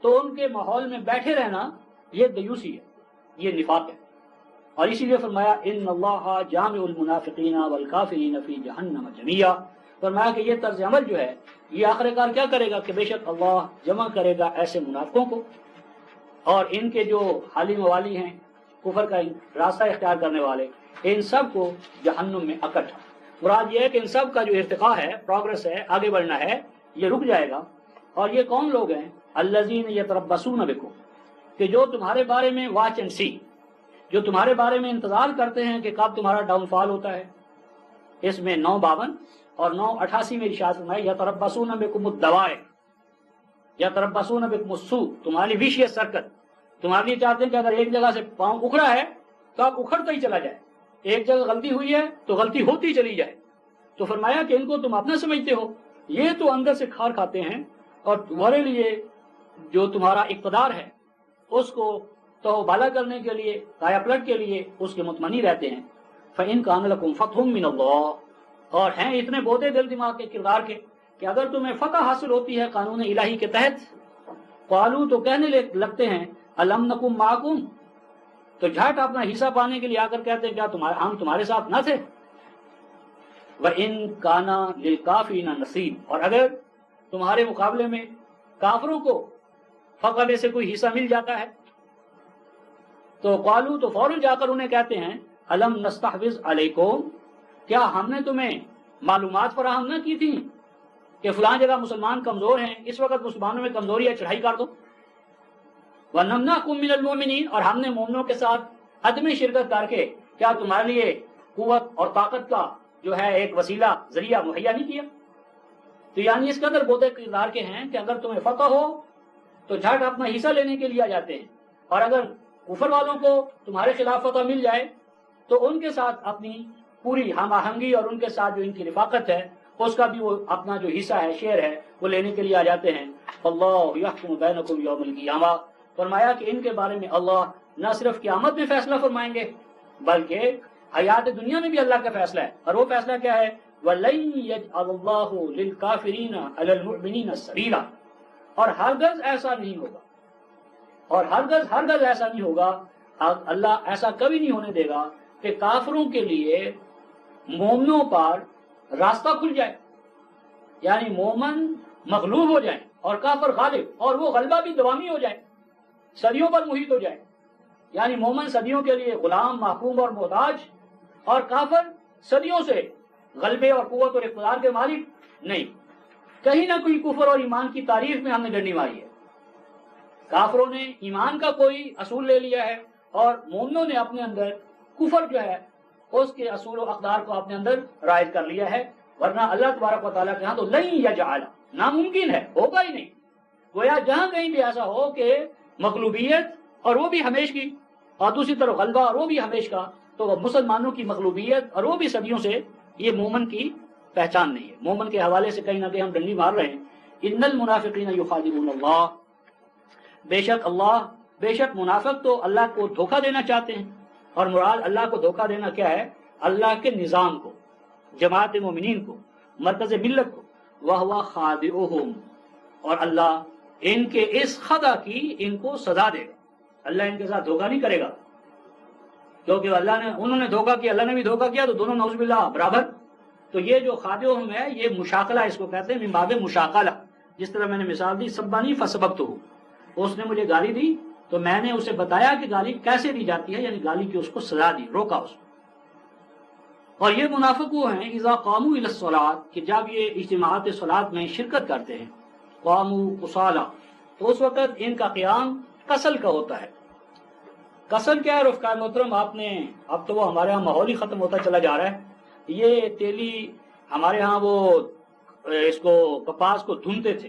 تو ان کے ماحول میں بیٹھے رہنا یہ دیوسی ہے، یہ نفاق ہے. اور اسی لیے فرمایا ان اللہ جامع المنافقین والکافرین فی جہنم جمیعا، فرمایا کہ یہ طرز عمل جو ہے یہ آخر کار کیا کرے گا کہ بے شک اللہ جمع کرے گا ایسے منافقوں کو اور ان کے جو حالی موالی ہیں، کفر کا راستہ اختیار کرنے والے، ان سب کو جہنم میں اکٹھا. مراد یہ ہے کہ ان سب کا جو ارتقاء ہے، پروگرس ہے، آگے بڑھنا ہے، یہ رک جائے گا. اور یہ کون لوگ ہیں؟ الذین یتربصون بکم، کہ جو تمہارے بارے میں واچ اینڈ سی، جو تمہارے بارے میں انتظار کرتے ہیں کہ کب تمہارا ڈاؤن فال ہوتا ہے. اس میں 952 اور 988 میں ارشاد فرمایا یتربصون بکم الدوائر، یتربصون بکم السوء، تمہاری ویشیس سرکت، تمہارے لیے چاہتے ہیں کہ اگر ایک جگہ سے پاؤں اکھڑا ہے تو آپ اکھڑتا ہی چلا جائے، ایک جگہ غلطی ہوئی ہے تو غلطی ہوتی چلی جائے. تو فرمایا کہ ان کو تم اپنا سمجھتے ہو، یہ تو اندر سے کھار کھاتے ہیں اور تمہارے لیے جو تمہارا اقتدار ہے اس کو تو بالا کرنے کے لیے، کایا پلٹ کے لیے اس کے متمنی رہتے ہیں. فَإِن كَانَ لَكُمْ فَتْحٌ مِّنَ اللَّهِ، اور ہیں اتنے بودے دل دماغ کے کردار کے کہ اگر تمہیں فتح حاصل ہوتی ہے قانون الہی کے تحت، قالوا تو کہنے لگتے ہیں الم نکم معکم، تو جھٹ اپنا حصہ پانے کے لیے آ کر کہتے ہیں کیا ہم تمہارے ساتھ نہ تھے؟ وَإِن كَانَ لِلْكَافِرِينَ نَصِيبٌ، اور اگر تمہارے مقابلے میں کافروں کو فتح میں سے کوئی حصہ مل جاتا ہے تو قالوا تو فوراً جا کر انہیں کہتے ہیں الم نستحوذ علیکم، کیا ہم نے تمہیں معلومات فراہم نہ کی تھی کہ فلاں جگہ مسلمان کمزور ہیں، اس وقت مسلمانوں میں کمزوری ہے، چڑھائی کر دو۔ وَنَمْنَعْكُم مِّنَ الْمُؤْمِنِينَ، اور ہم نے مومنوں کے ساتھ عدم شرکت کر کے کیا تمہارے لیے قوت اور طاقت کا جو ہے ایک وسیلہ ذریعہ مہیا نہیں کیا؟ تو یعنی اس قدر بودے کردار کے ہیں کہ اگر تمہیں فتح ہو تو جھٹ اپنا حصہ لینے کے لیے آ جاتے ہیں، اور اگر کفر والوں کو تمہارے خلاف فتح مل جائے تو ان کے ساتھ اپنی پوری ہم آہنگی اور ان کے ساتھ جو ان کی رفاقت ہے اس کا بھی وہ اپنا جو حصہ ہے، شیئر ہے، وہ لینے کے لیے آ جاتے ہیں۔ اللہ یحکم بینکم یوم القیامہ، فرمایا کہ ان کے بارے میں اللہ نہ صرف قیامت میں فیصلہ فرمائیں گے بلکہ حیات دنیا میں بھی اللہ کا فیصلہ ہے، اور وہ فیصلہ کیا ہے؟ وَلَن يَجْعَلَ اللَّهُ لِلْكَافِرِينَ عَلَى الْمُؤْمِنِينَ سَبِيلًا، اور ہرگز ایسا نہیں ہوگا، اور ہرگز ایسا نہیں ہوگا، اللہ ایسا کبھی نہیں ہونے دے گا کہ کافروں کے لیے مومنوں پر راستہ کھل جائے، یعنی مومن مغلوب ہو جائیں اور کافر غالب، اور وہ غلبہ بھی دوامی ہو جائے، صدیوں پر محیط ہو جائے، یعنی مومن صدیوں کے لیے غلام، محکوم اور محتاج، اور کافر صدیوں سے غلبے اور قوت اور اقتدار کے مالک نہیں۔ کہیں نہ کوئی کفر اور ایمان کی تعریف میں ہم نے ڈنڈی ماری ہے، کافروں نے ایمان کا کوئی اصول لے لیا ہے اور مومنوں نے اپنے اندر کفر جو ہے اس کے اصول و اقدار کو اپنے اندر رائج کر لیا ہے، ورنہ اللہ تبارک و تعالیٰ کے ہاں تو لن یجعل، ناممکن ہے، ہوگا ہی نہیں۔ گویا جہاں کہیں بھی ایسا ہو کہ مغلوبیت اور وہ بھی ہمیش کی، اور دوسری طرف غلبہ اور وہ بھی ہمیش کا، تو وہ مسلمانوں کی مغلوبیت اور وہ بھی صدیوں سے، یہ مومن کی پہچان نہیں ہے۔ مومن کے حوالے سے کہیں نہ کہیں ہم ڈنڈی مار رہے ہیں۔ ان المنافقین یخادعون اللہ، بے شک منافق تو اللہ کو دھوکہ دینا چاہتے ہیں، اور مراد اللہ کو دھوکہ دینا کیا ہے؟ اللہ کے نظام کو، جماعت مومنین کو، مرکز ملت کو۔ وَهُوَ خَادِعُهُمْ، اور اللہ ان کے اس خدا کی ان کو سزا دے گا، اللہ ان کے ساتھ دھوکہ نہیں کرے گا، کیونکہ انہوں نے دھوکہ کیا، اللہ نے بھی دھوکہ کیا، تو دونوں نعوذ باللہ برابر۔ تو یہ جو خادعهم ہے یہ مشاکلہ اس کو کہتے ہیں، من باب مشاکلہ، جس طرح میں نے مثال دی سبانی فسبقتہ، اس نے مجھے گالی دی تو میں نے اسے بتایا کہ گالی کیسے دی جاتی ہے، یعنی گالی کی اس کو سزا دی، روکا اس کو۔ اور یہ منافق وہ ہیں اذا قاموا الی الصلاۃ، کہ جب یہ اجتماعات صلاۃ میں شرکت کرتے ہیں، قاموا قصالا، تو اس وقت ان کا قیام کسل کا ہوتا ہے۔ کسل کیا ہے رفقا محترم؟ اب تو وہ ہمارے ہاں ماحول ہی ختم ہوتا چلا جا رہا ہے۔ یہ تیلی ہمارے ہاں وہ اس کو کپاس کو دھنتے تھے،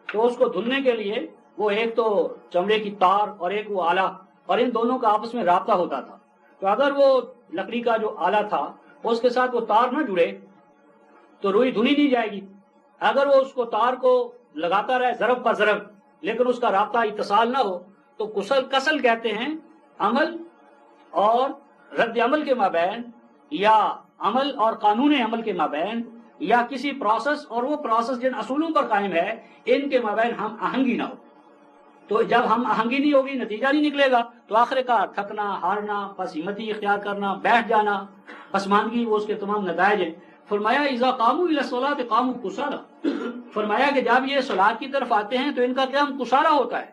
تو اس کو دھلنے کے لیے وہ ایک تو چمڑے کی تار اور ایک وہ آلہ، اور ان دونوں کا آپس میں رابطہ ہوتا تھا۔ تو اگر وہ لکڑی کا جو آلہ تھا اس کے ساتھ وہ تار نہ جڑے تو روئی دھلی نہیں جائے گی۔ اگر وہ اس کو تار کو لگاتا رہے ضرب پر ضرب لیکن اس کا رابطہ اتصال نہ ہو تو کسل کہتے ہیں عمل اور رد عمل کے مابین، یا عمل اور قانون عمل کے مابین، یا کسی پروسیس اور وہ پروسیس جن اصولوں پر قائم ہے ان کے مابین ہم آہنگی نہ ہو۔ تو جب ہم آہنگی نہیں ہوگی نتیجہ نہیں نکلے گا، تو آخر کار تھکنا، ہارنا، پس ہمتی اختیار کرنا، بیٹھ جانا، پسماندگی، وہ اس کے تمام نتائج ہیں۔ فرمایا اذا قاموا الی الصلاۃ قاموا کسالى، فرمایا کہ جب یہ صلاۃ کی طرف آتے ہیں تو ان کا قیام کسالہ ہوتا ہے۔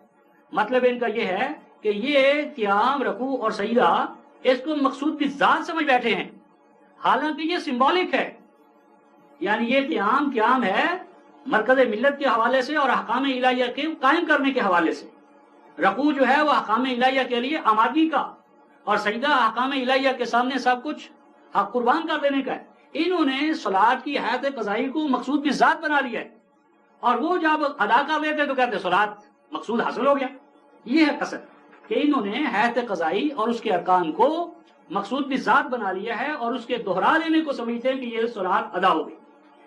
مطلب ان کا یہ ہے کہ یہ قیام، رکوع اور سجدہ اس کو مقصود کی ذات سمجھ بیٹھے ہیں، حالانکہ یہ سمبولک ہے، یعنی یہ قیام ہے مرکز ملت کے حوالے سے اور احکام الہیہ کے قائم کرنے کے حوالے سے۔ رکوع جو ہے وہ احکام الہیہ کے لیے آمادگی کا، اور سجدہ احکام الہیہ کے سامنے سب کچھ قربان کر دینے کا ہے۔ انہوں نے صلاۃ کی حیات قضائی کو مقصود کی ذات بنا لیا ہے، اور وہ جب ادا کر لیتے تو کہتے صلاۃ مقصود حاصل ہو گیا۔ یہ ہے قصد کہ انہوں نے حیات قضائی اور اس کے ارکان کو مقصود کی ذات بنا لیا ہے، اور اس کے دہرا لینے کو سمجھتے ہیں کہ یہ صلاۃ ادا ہو گئی،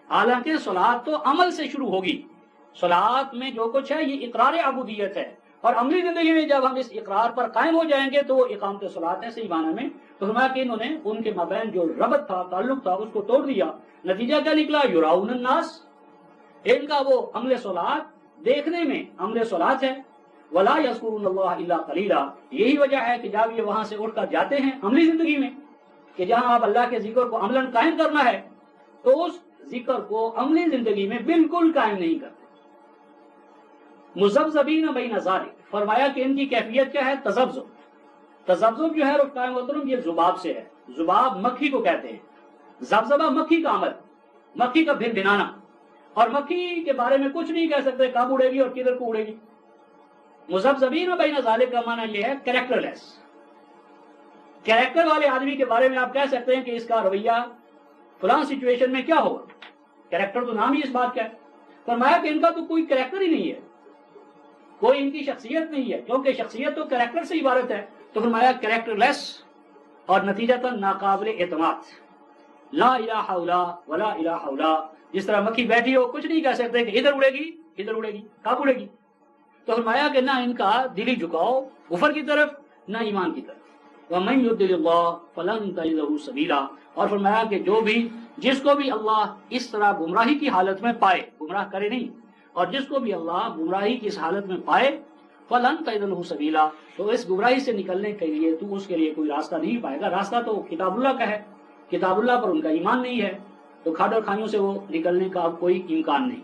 حالانکہ صلاۃ تو عمل سے شروع ہوگی۔ صلاۃ میں جو کچھ ہے یہ اقرار عبودیت ہے، اور عملی زندگی میں جب ہم اس اقرار پر قائم ہو جائیں گے تو وہ اقامت صلاۃ ہے صحیح معنی میں. تو فرمایا کہ انہوں نے ان کے مابین جو ربط تھا، تعلق تھا، اس کو توڑ دیا. نتیجہ کیا نکلا؟ یراؤن الناس، ان کا وہ عمل صلاۃ دیکھنے میں عمل صلاۃ ہے. ولا یذکرون اللہ الا قلیلا، یہی وجہ ہے کہ جب یہ وہاں سے اٹھ کر جاتے ہیں عملی زندگی میں، کہ جہاں آپ اللہ کے ذکر کو عملاً قائم کرنا ہے، تو اس ذکر کو عملی زندگی میں بالکل قائم نہیں کرتے. مذبذبین بین ذالک، فرمایا کہ ان کی کیفیت کیا ہے؟ تذبذب. تذبذب جو ہے رفقائے محترم یہ ذباب سے ہے. ذباب مکھی کو کہتے ہیں. ذبذبہ مکھی کا عمل، مکھی کا بھن بھنانا. اور مکھی کے بارے میں کچھ نہیں کہہ سکتے کب اڑے گی اور کدھر کو اڑے گی. مذبذبین بین ذالک کا معنی یہ ہے کریکٹر لیس. کریکٹر والے آدمی کے بارے میں آپ کہہ سکتے ہیں کہ اس کا رویہ فلاں سچویشن میں کیا ہوگا. کریکٹر تو نام ہی اس بات کا ہے. فرمایا کہ ان کا تو کوئی کریکٹر ہی نہیں ہے، کوئی ان کی شخصیت نہیں ہے، کیونکہ شخصیت تو کریکٹر سے عبارت ہے. تو فرمایا کریکٹر لیس اور نتیجتاً ناقابل اعتماد. لا الہ الا ولا الہ الا، جس طرح مکھی بیٹھی ہو کچھ نہیں کہہ سکتے کہ ادھر اڑے گی ادھر اڑے گی کب اڑے گی. تو فرمایا کہ نہ ان کا دلی جھکاؤ کفر کی طرف نہ ایمان کی طرف. وَمَن يُضْلِلِ اللَّهُ فَلَن تَجِدَ لَهُ سَبِيلًا، اور فرمایا کہ جو بھی جس کو بھی اللہ اس طرح گمراہی کی حالت میں پائے، گمراہ کرے نہیں، اور جس کو بھی اللہ گمراہی کی اس حالت میں پائے، فَلَن تَجِدَ لَهُ سَبِيلًا، تو اس گمراہی سے نکلنے کے لیے تو اس کے لیے کوئی راستہ نہیں پائے گا. راستہ تو کتاب اللہ کا ہے، کتاب اللہ پر ان کا ایمان نہیں ہے، تو کھاد اور کھائیوں سے وہ نکلنے کا کوئی امکان نہیں.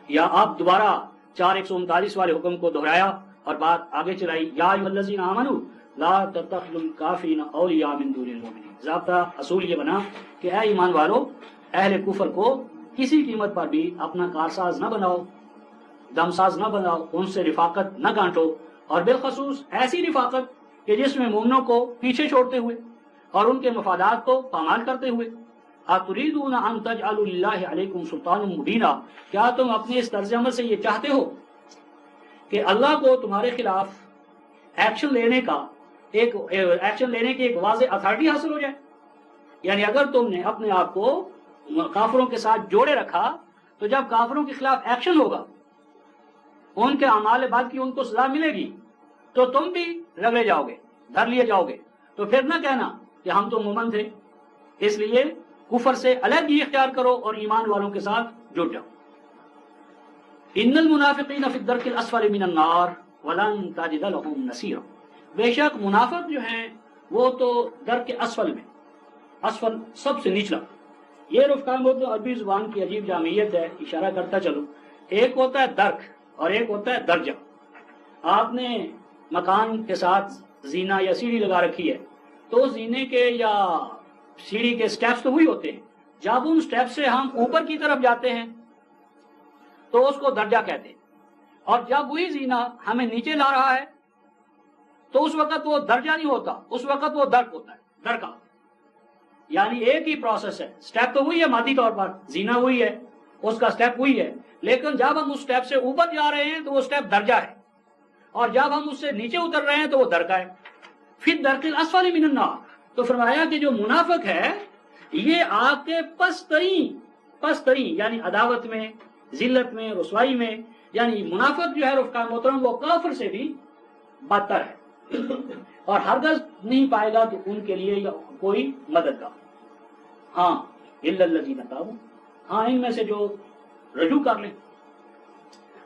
یا آپ دوبارہ 4:139 والے حکم کو دہرایا اور بات آگے چلائی. یا ایھا الذین آمنوا لا تتخذوا الکافرین اولیاء من دون المؤمنین. ضابطہ اصول یہ بنا کہ اے ایمان والو، اہل کفر کو کسی قیمت پر بھی اپنا کارساز نہ بناؤ، دمساز نہ بناؤ، ان سے رفاقت نہ گانٹو، اور بالخصوص ایسی رفاقت کہ جس میں مومنوں کو پیچھے چھوڑتے ہوئے اور ان کے مفادات کو پامال کرتے ہوئے. اتریدون ان تجعلوا للہ علیکم سلطانا مبینا، کیا تم اپنے اس طرز عمل سے یہ چاہتے ہو کہ اللہ کو تمہارے خلاف ایکشن لینے کی ایک واضح اتھارٹی حاصل ہو جائے؟ یعنی اگر تم نے اپنے آپ کو کافروں کے ساتھ جوڑے رکھا تو جب کافروں کے خلاف ایکشن ہوگا، ان کے اعمال بد کی ان کو سزا ملے گی، تو تم بھی رگڑے جاؤ گے، دھر لیے جاؤ گے. تو پھر نہ کہنا کہ ہم تو مومن تھے. اس لیے کفر سے علیحدگی اختیار کرو اور ایمان والوں کے ساتھ جڑ جاؤ. ان المنافقین فی الدرک الاسفل من النار ولن تجد لهم نصیرا، بے شک منافق جو ہیں وہ تو درک اسفل میں، اسفل سب سے نچلا. یہ رفقا محترم عربی زبان کی عجیب جامعیت ہے، اشارہ کرتا چلوں. ایک ہوتا ہے درک اور ایک ہوتا ہے درجہ. آپ نے مکان کے ساتھ زینہ یا سیڑھی لگا رکھی ہے، تو زینے کے یا سیڑھی کے سٹیپس تو وہی ہوتے ہیں. جب ان سٹیپ سے ہم اوپر کی طرف جاتے ہیں تو اس کو درجہ کہتے ہیں، اور جب وہی زینہ ہمیں نیچے لا رہا ہے تو اس وقت وہ درجہ نہیں ہوتا، اس وقت وہ درک ہوتا ہے، درکا. یعنی ایک ہی پروسیس ہے، سٹیپ تو وہی ہے، مادی طور پر زینہ وہی ہے، اس کا سٹیپ وہی ہے، لیکن جب ہم اس سٹیپ سے اوپر جا رہے ہیں تو وہ سٹیپ درجہ ہے، اور جب ہم اس سے نیچے اتر رہے ہیں تو وہ درکا ہے. فی الدرک الاسفل من النار، تو فرمایا کہ جو منافق ہے یہ آگ کے پسترین یعنی عداوت میں، ذلت میں، رسوائی میں، یعنی منافق جو ہے رفقا محترم وہ کافر سے بھی بدتر ہے، اور ہرگز نہیں پائے گا تو ان کے لیے کوئی مددگار. ہاں الا الذین تابوا، ہاں ان میں سے جو رجوع کر لیں،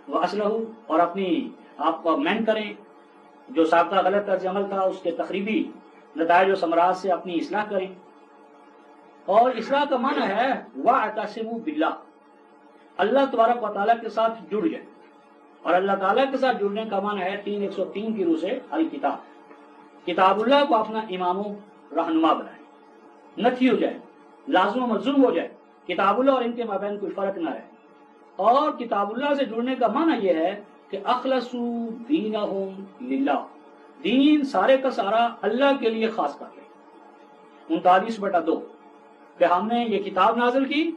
واصلحوا، اور اپنی آپ کو مین کریں، جو سابقہ غلط طرز عمل تھا اس کے تخریبی نتائج و ثمرات سے اپنی اصلاح کریں. اور اصلاح کا معنی ہے وَاعْتَصِمُوا بِاللَّهِ، اللہ تبارک و تعالیٰ کے ساتھ جڑ جائے. اور اللہ تعالیٰ کے ساتھ جڑنے کا معنی ہے 3:103 کی روح سے الکتاب، کتاب اللہ کو اپنا امام و رہنما بنائے، نتھی ہو جائے، لازم و ملزوم ہو جائے، کتاب اللہ اور ان کے مابین کوئی فرق نہ رہے. اور کتاب اللہ سے جڑنے کا معنی یہ ہے کہ اخلصوا دینہم للہ، دین سارے کا سارا اللہ کے لیے خاص کر لیں. 39/2 کہ ہم نے یہ کتاب نازل کی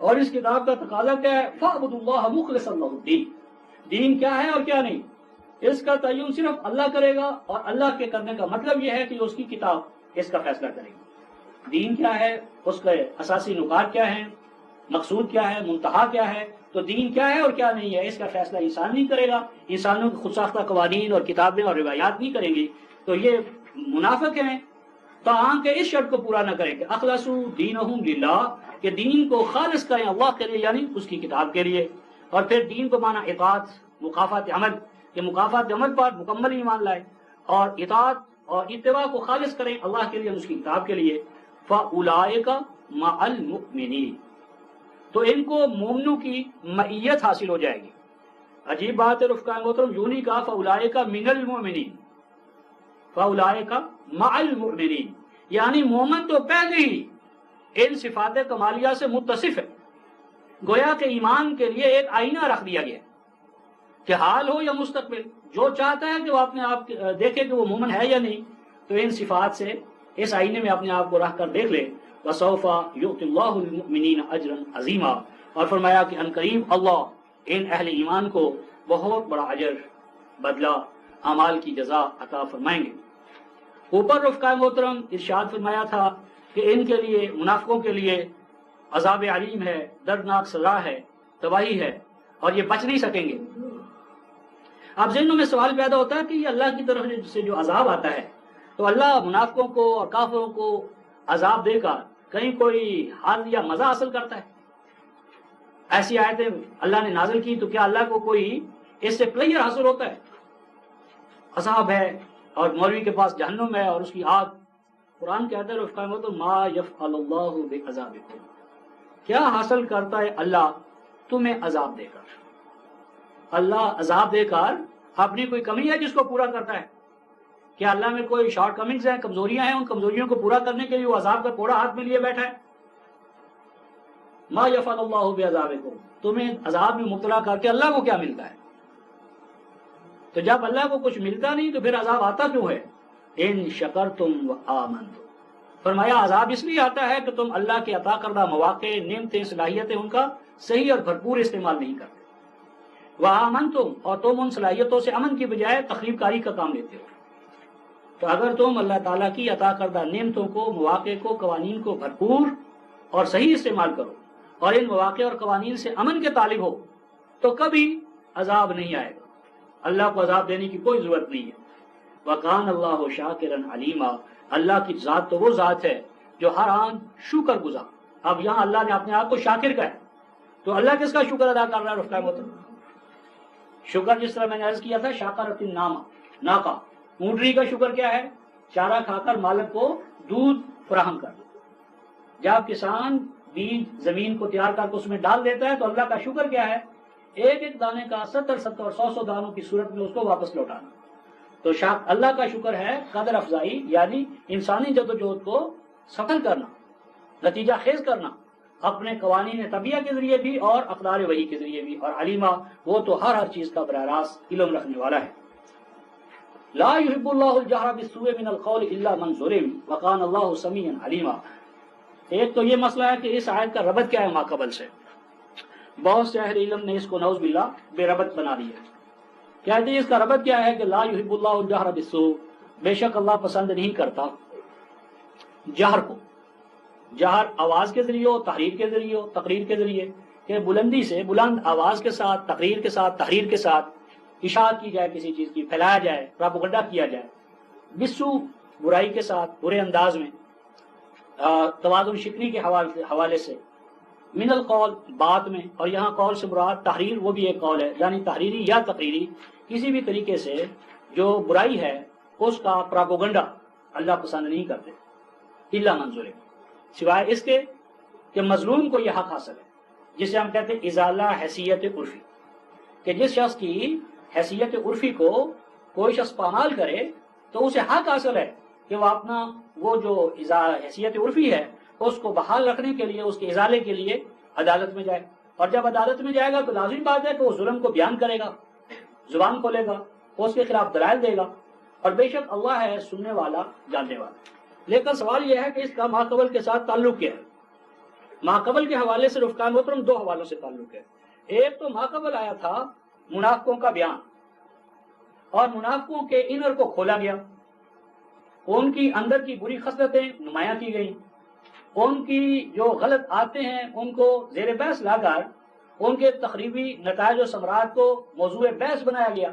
اور اس کتاب کا تقاضا کیا ہے؟ فَاعْبُدُوا اللَّهَ مُخْلِصًا لَهُ الدِّينَ، دین کیا ہے اور کیا نہیں، اس کا تعین صرف اللہ کرے گا، اور اللہ کے کرنے کا مطلب یہ ہے کہ اس کی کتاب اس کا فیصلہ کرے گی. دین کیا ہے، اس کے اساسی نکات کیا ہیں، مقصود کیا ہے، منتہا کیا ہے، تو دین کیا ہے اور کیا نہیں ہے، اس کا فیصلہ انسان نہیں کرے گا، انسانوں کے خود ساختہ قوانین اور کتابیں اور روایات نہیں کریں گی، تو یہ منافق ہیں تاہم کہ اس شرط کو پورا نہ کریں کہ اخلصوا دینہم للہ، کہ دین کو خالص کریں اللہ کے لیے، یعنی اس کی کتاب کے لیے. اور پھر دین کو مانا اطاعت، مکافات عمل، کہ مکافات عمل پر مکمل ایمان لائے، اور اطاعت اور اتباع کو خالص کریں اللہ کے لیے اور اس کی کتاب کے لیے. فَأُولَئِكَ مَعَ الْمُؤْمِنِينَ، تو ان کو مومنوں کی معیت حاصل ہو جائے گی. عجیب بات ہے رفقائے محترم، یوں نہیں کہا فَأُولَئِكَ مِنَ الْمُؤْمِنِينَ، فَأُولَئِكَ مَعَ الْمُؤْمِنِينَ، یعنی مومن تو پہلے ہی ان صفات کمالیہ سے متصف ہے. گویا کہ ایمان کے لیے ایک آئینہ رکھ دیا گیا کہ حال ہو یا مستقبل، جو چاہتا ہے کہ وہ اپنے آپ دیکھے کہ وہ مومن ہے یا نہیں، تو ان صفات سے اس آئینے میں اپنے آپ کو رکھ کر دیکھ لے. وَسَوْفَ يُؤْتِ اللَّهُ الْمُؤْمِنِينَ أَجْرًا عَظِيمًا، اور فرمایا کہ ان قریب اللہ ان اہل ایمان کو بہت بڑا اجر، بدلہ، اعمال کی جزا عطا فرمائیں گے. اوپر رفقائے محترم ارشاد فرمایا تھا کہ ان کے لیے، منافقوں کے لیے عذاب علیم ہے، دردناک سزا ہے، تباہی ہے، اور یہ بچ نہیں سکیں گے. اب ذہنوں میں سوال پیدا ہوتا ہے کہ یہ اللہ کی طرف سے جو عذاب آتا ہے، تو اللہ منافقوں کو اور کافروں کو عذاب دے کر کہیں کوئی حال یا مزہ حاصل کرتا ہے؟ ایسی آیتیں اللہ نے نازل کی تو کیا اللہ کو کوئی اس سے پلیئر حاصل ہوتا ہے؟ عذاب ہے اور مولوی کے پاس جہنم ہے اور اس کی آگ. قرآن کہتا ہے رفقائے محترم ما یفعل اللہ بعذابکم، کیا حاصل کرتا ہے اللہ تمہیں عذاب دے کر؟ اللہ عذاب دے کر اپنی کوئی کمی ہے جس کو پورا کرتا ہے؟ کیا اللہ میں کوئی شارٹ کمنگز ہیں، کمزوریاں ہیں، ان کمزوریوں کو پورا کرنے کے لیے وہ عذاب کا کوڑا ہاتھ میں لیے بیٹھا ہے؟ ما یفعل اللہ بعذابکم، تمہیں عذاب میں مبتلا کر کے اللہ کو کیا ملتا ہے؟ تو جب اللہ کو کچھ ملتا نہیں تو پھر عذاب آتا کیوں ہے؟ ان شکرتم وآمنتم، فرمایا عذاب اس لیے آتا ہے کہ تم اللہ کے عطا کردہ مواقع، نعمتیں، صلاحیتیں ان کا صحیح اور بھرپور استعمال نہیں کرتے. وآمنتم، اور تم ان صلاحیتوں سے امن کی بجائے تخریب کاری کا کام لیتے ہو. تو اگر تم اللہ تعالیٰ کی عطا کردہ نعمتوں کو، مواقع کو، قوانین کو بھرپور اور صحیح استعمال کرو اور ان مواقع اور قوانین سے امن کے طالب ہو تو کبھی عذاب نہیں آئے گا. اللہ کو عذاب دینے کی کوئی ضرورت نہیں ہے. وَقَانَ اللَّهُ شَاكِرًا عَلِيمًا، اللہ کی ذات تو وہ ذات ہے جو ہر آن شکر گزار. اب یہاں اللہ نے اپنے آپ کو شاکر کہا ہے، تو اللہ کس کا شکر ادا کر رہا ہے رفقائے محترم؟ شکر جس طرح میں نے عرض کیا تھا، شاکرۃ النعمہ، ناقہ، اونٹنی کا شکر کیا ہے؟ چارہ کھا کر مالک کو دودھ فراہم کر. جب کسان بیج زمین کو تیار کر کے اس میں ڈال دیتا ہے تو اللہ کا شکر کیا ہے؟ ایک ایک دانے کا 70 اور 100 دانوں کی صورت میں اس کو واپس لوٹانا. تو اللہ کا شکر ہے قدر افزائی، یعنی انسانی جدوجہد کو سفل کرنا، نتیجہ خیز کرنا، اپنے قوانین طبیعہ کے ذریعے بھی اور اقدار وحی کے ذریعے بھی. اور علیمہ، وہ تو ہر چیز کا براہ راست علم رکھنے والا ہے. لا يحب اللہ الجہر بالسوء من القول الا من ظلم وکان اللہ سمیعا علیما. ایک تو یہ مسئلہ ہے کہ اس آیت کا ربط کیا ہے ماقبل سے. بہت سے اہل علم نے اس کو نعوذ باللہ بے ربط بنا دیا. کہتے ہیں اس کا ربط کیا ہے کہ لا يحب اللہ الجہر بالسوء، بے شک اللہ پسند نہیں کرتا جہر کو. جہر آواز کے ذریعے ہو، تحریر کے ذریعے ہو، تقریر کے ذریعے، کہ بلندی سے، بلند آواز کے ساتھ، تقریر کے ساتھ، تحریر کے ساتھ اشاعت کی جائے، کسی چیز کی پھیلایا جائے، پراپیگنڈا کیا جائے. بسو، برائی کے ساتھ، برے انداز میں، توازن شکنی کے حوالے سے. من القول، بات میں، اور یہاں قول سے مراد تحریر، وہ بھی ایک قول ہے، یعنی تحریری یا تقریری کسی بھی طریقے سے جو برائی ہے اس کا پراپیگنڈا اللہ پسند نہیں کرتے. الا منظور، سوائے اس کے کہ مظلوم کو یہ حق حاصل ہے، جسے ہم کہتے ہیں ازالہ حیثیت عرفی، کہ جس شخص کی حیثیت عرفی کو کوئی شخص پامال کرے تو اسے حق حاصل ہے کہ وہ اپنا وہ جو حیثیت عرفی ہے اس کو بحال رکھنے کے لیے، اس کے ازالے کے لیے عدالت میں جائے. اور جب عدالت میں جائے گا تو لازمی بات ہے کہ وہ ظلم کو بیان کرے گا، زبان کھولے گا، وہ اس کے خلاف دلائل دے گا. اور بے شک اللہ ہے سننے والا، جاننے والا. لیکن سوال یہ ہے کہ اس کا ماقبل کے ساتھ تعلق کیا ہے؟ ماقبل کے حوالے سے رفقان محترم دو حوالوں سے تعلق ہے. ایک تو ماقبل آیا تھا منافقوں کا بیان، اور منافقوں کے انر کو کھولا گیا، ان کی اندر کی بری خصلتیں نمایاں کی گئیں، ان کی جو غلط آتے ہیں ان کو زیر بحث لا کر ان کے تقریبی نتائج و ثمرات کو موضوع بحث بنایا گیا.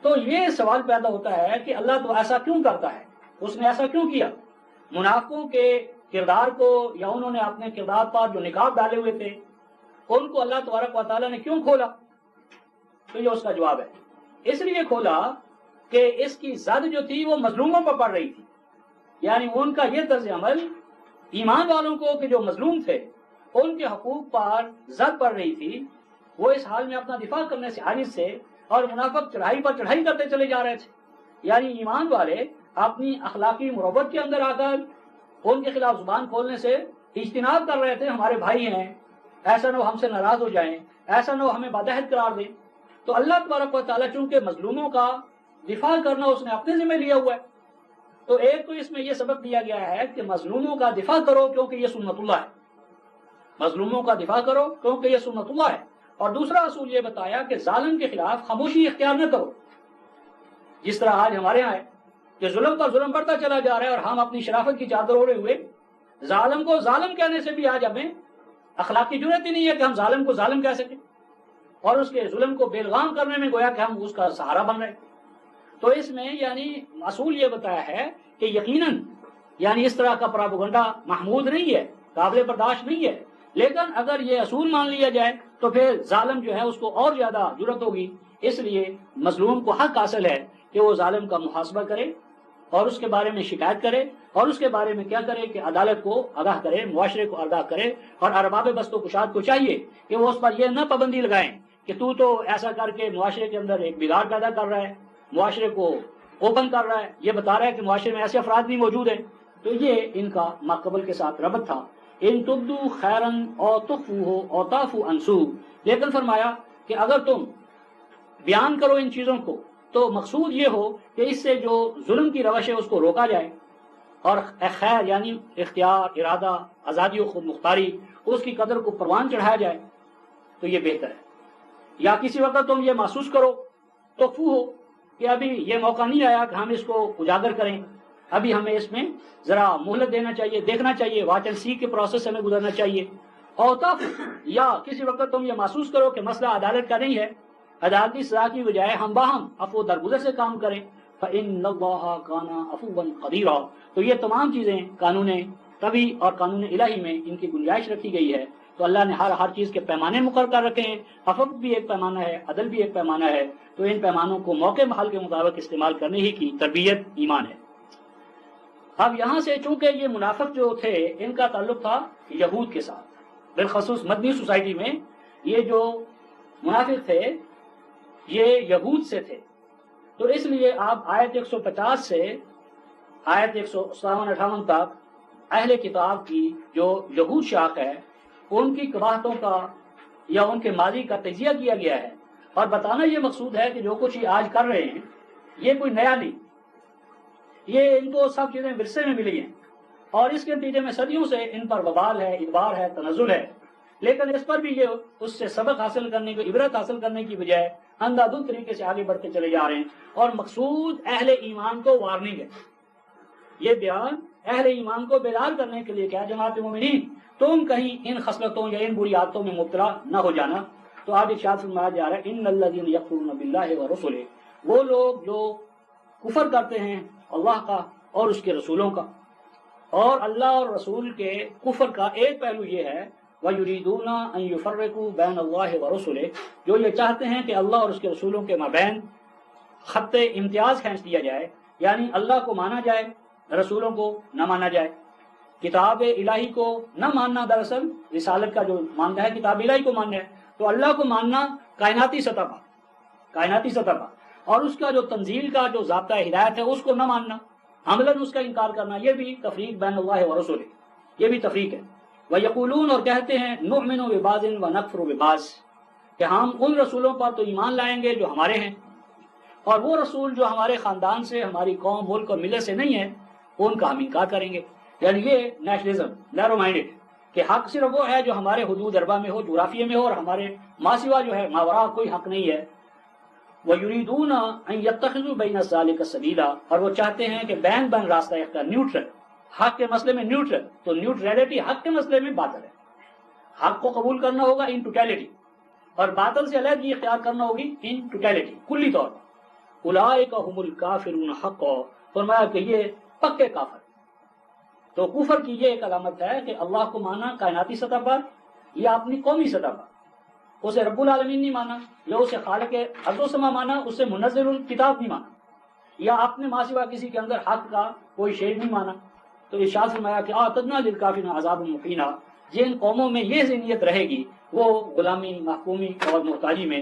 تو یہ سوال پیدا ہوتا ہے کہ اللہ تو ایسا کیوں کرتا ہے, اس نے ایسا کیوں کیا؟ منافقوں کے کردار کو یا انہوں نے اپنے کردار پر جو نقاب ڈالے ہوئے تھے ان کو اللہ تبارک و تعالیٰ نے کیوں کھولا؟ تو یہ اس کا جواب ہے. اس لیے کھولا کہ اس کی زد جو تھی وہ مظلوموں پر پڑ رہی تھی. یعنی ان کا یہ طرز عمل ایمان والوں کو کہ جو مظلوم تھے ان کے حقوق پر زد پڑ رہی تھی, وہ اس حال میں اپنا دفاع کرنے سے عاجز تھے اور منافق چڑھائی پر چڑھائی کرتے چلے جا رہے تھے. یعنی ایمان والے اپنی اخلاقی مروت کے اندر آ کر ان کے خلاف زبان کھولنے سے اجتناب کر رہے تھے. ہمارے بھائی ہیں, ایسا نہ ہو ہم سے ناراض ہو جائیں, ایسا نہ ہو ہمیں بادہت قرار دیں. تو اللہ تبارک و تعالیٰ چونکہ مظلوموں کا دفاع کرنا اس نے اپنے ذمہ لیا ہوا ہے, تو ایک تو اس میں یہ سبق دیا گیا ہے کہ مظلوموں کا دفاع کرو کیونکہ یہ سنت اللہ ہے. مظلوموں کا دفاع کرو کیونکہ یہ سنت اللہ ہے. اور دوسرا اصول یہ بتایا کہ ظالم کے خلاف خاموشی اختیار نہ کرو. جس طرح آج ہمارے یہاں ہے کہ ظلم پر ظلم بڑھتا چلا جا رہا ہے اور ہم اپنی شرافت کی چادر اوڑھے ہوئے ظالم کو ظالم کہنے سے بھی آج ہمیں اخلاقی جرأت ہی نہیں ہے کہ ہم ظالم کو ظالم کہہ سکیں, اور اس کے ظلم کو بیلغام کرنے میں گویا کہ ہم اس کا سہارا بن رہے. تو اس میں یعنی اصول یہ بتایا ہے کہ یقیناً یعنی اس طرح کا پراپیگنڈا محمود نہیں ہے, قابل برداشت نہیں ہے, لیکن اگر یہ اصول مان لیا جائے تو پھر ظالم جو ہے اس کو اور زیادہ جرأت ہوگی. اس لیے مظلوم کو حق حاصل ہے کہ وہ ظالم کا محاسبہ کرے اور اس کے بارے میں شکایت کرے اور اس کے بارے میں کیا کرے کہ عدالت کو آگاہ کرے, معاشرے کو آگاہ کرے. اور ارباب بست و کشاد کو چاہیے کہ وہ اس پر یہ نہ پابندی لگائیں کہ تو ایسا کر کے معاشرے کے اندر ایک بگاڑ پیدا کر رہا ہے, معاشرے کو اوپن کر رہا ہے, یہ بتا رہا ہے کہ معاشرے میں ایسے افراد بھی موجود ہیں. تو یہ ان کا ماقبل کے ساتھ ربط تھا. ان تبدو خیرن اور تخفوہ اور تعفو عن سوء. لیکن فرمایا کہ اگر تم بیان کرو ان چیزوں کو تو مقصود یہ ہو کہ اس سے جو ظلم کی روش ہے اس کو روکا جائے اور خیر یعنی اختیار, ارادہ, آزادی و خود مختاری, اس کی قدر کو پروان چڑھایا جائے تو یہ بہتر ہے. یا کسی وقت تم یہ محسوس کرو تخفو ہو کہ ابھی یہ موقع نہیں آیا کہ ہم اس کو اجاگر کریں, ابھی ہمیں اس میں ذرا مہلت دینا چاہیے, دیکھنا چاہیے, واچ اینڈ سی کے پروسیس سے ہمیں گزرنا چاہیے. اور یا کسی وقت تم یہ محسوس کرو کہ مسئلہ عدالت کا نہیں ہے, عدالتی سزا کی بجائے ہم باہم عفو درگزر سے کام کریں. فإن اللہ کان عفوا قدیرا. تو یہ تمام چیزیں قانون طبی اور قانون الہی میں ان کی گنجائش رکھی گئی ہے. تو اللہ نے ہر چیز کے پیمانے مقرر کر رکھے ہیں. عفو بھی ایک پیمانہ ہے, عدل بھی ایک پیمانہ ہے. تو ان پیمانوں کو موقع محل کے مطابق استعمال کرنے ہی کی تربیت ایمان ہے. اب یہاں سے چونکہ یہ منافق جو تھے ان کا تعلق تھا یہود کے ساتھ, بالخصوص مدنی سوسائٹی میں یہ جو منافق تھے یہ یہود سے تھے. تو اس لیے آپ آیت 150 سے آیت 157-58 تک اہل کتاب کی جو یہود شاخ ہے ان کی قباحتوں کا یا ان کے ماضی کا تجزیہ کیا گیا ہے, اور بتانا یہ مقصود ہے کہ جو کچھ یہ آج کر رہے ہیں یہ کوئی نیا نہیں, یہ ان کو سب چیزیں ورثے میں ملی ہیں اور اس کے نتیجے میں صدیوں سے ان پر وبال ہے, ادبار ہے, تنزل ہے. لیکن اس پر بھی یہ اس سے سبق حاصل کرنے کو, عبرت حاصل کرنے کی بجائے اندھا دھند طریقے سے آگے بڑھتے چلے جا رہے ہیں. اور مقصود اہل ایمان کو وارننگ ہے. یہ بیان اہل ایمان کو بیدار کرنے کے لیے کیا جماعت مومنین تم کہیں ان خصلتوں یا ان بری عادتوں میں مبتلا نہ ہو جانا. تو آج ارشاد فرمایا جا رہا ہے ان الذین یکفرون باللہ ورسلہ, وہ لوگ جو کفر کرتے ہیں اللہ کا اور اس کے رسولوں کا. اور اللہ اور رسول کے کفر کا ایک پہلو یہ ہے وَيُرِيدُونَ أَن يُفَرِّقُوا بَيْنَ اللَّهِ وَرُسُلِهِ, جو یہ چاہتے ہیں کہ اللہ اور اس کے رسولوں کے مابین خط امتیاز کھینچ دیا جائے, یعنی اللہ کو مانا جائے رسولوں کو نہ مانا جائے. کتاب الہی کو نہ ماننا دراصل رسالت کا جو ماننا ہے کتاب الہی کو ماننا ہے, تو اللہ کو ماننا کائناتی سطح پر, اور اس کا جو تنزیل کا جو ضابطہ ہدایت ہے اس کو نہ ماننا, عملاً اس کا انکار کرنا, یہ بھی تفریق بین اللہ ورسولہ, یہ بھی تفریق ہے. وَيَقُولُونَ, اور کہتے ہیں نُؤْمِنُ بِبَعْضٍ وَنَكْفُرُ بِبَعْضٍ, کہ ہم ان رسولوں پر تو ایمان لائیں گے جو ہمارے ہیں, اور وہ رسول جو ہمارے خاندان سے, ہماری قوم, ملک اور ملت سے نہیں ہے ان کا ہم انکار کریں گے. یعنی یہ نیشنلزم, نیرو مائنڈڈ, کہ حق صرف وہ ہے جو ہمارے حدود اربع میں ہو, جغرافیے میں ہو, اور ہمارے ماسوا جو ہے ماورا کوئی حق نہیں ہے. وَيُرِيدُونَ أَن يَتَّخِذُوا بَيْنَ ذَلِكَ سَبِيلًا, اور وہ چاہتے ہیں کہ بین راستہ اختیار, نیوٹرل, حق کے مسئلے میں نیوٹرل، تو نیوٹریلٹی حق کے مسئلے میں باطل ہے. حق کو قبول کرنا ہوگا ان ٹوٹیلٹی، اور باطل سے علیحدگی اختیار کرنا ہوگی ان ٹوٹیلٹی، کلی طور پر. اولئک هم الکافرون حقا، فرمایا کہ یہ پکے کافر. تو کفر کی یہ ایک علامت ہے کہ اللہ کو مانا کائناتی سطح پر یا اپنی قومی سطح پر، اسے رب العالمین نہیں مانا، یا اسے خالق ارض و سما مانا، اسے منزل الکتاب نہیں مانا، یا اپنے ماں سوا کسی کے اندر حق کا کوئی شے نہیں مانا. تو ارشاد فرمایا کہ اعتدنا للکافرین عذاب مقینا، جن قوموں میں یہ ذہنیت رہے گی وہ غلامی، محکومی اور محتاجی میں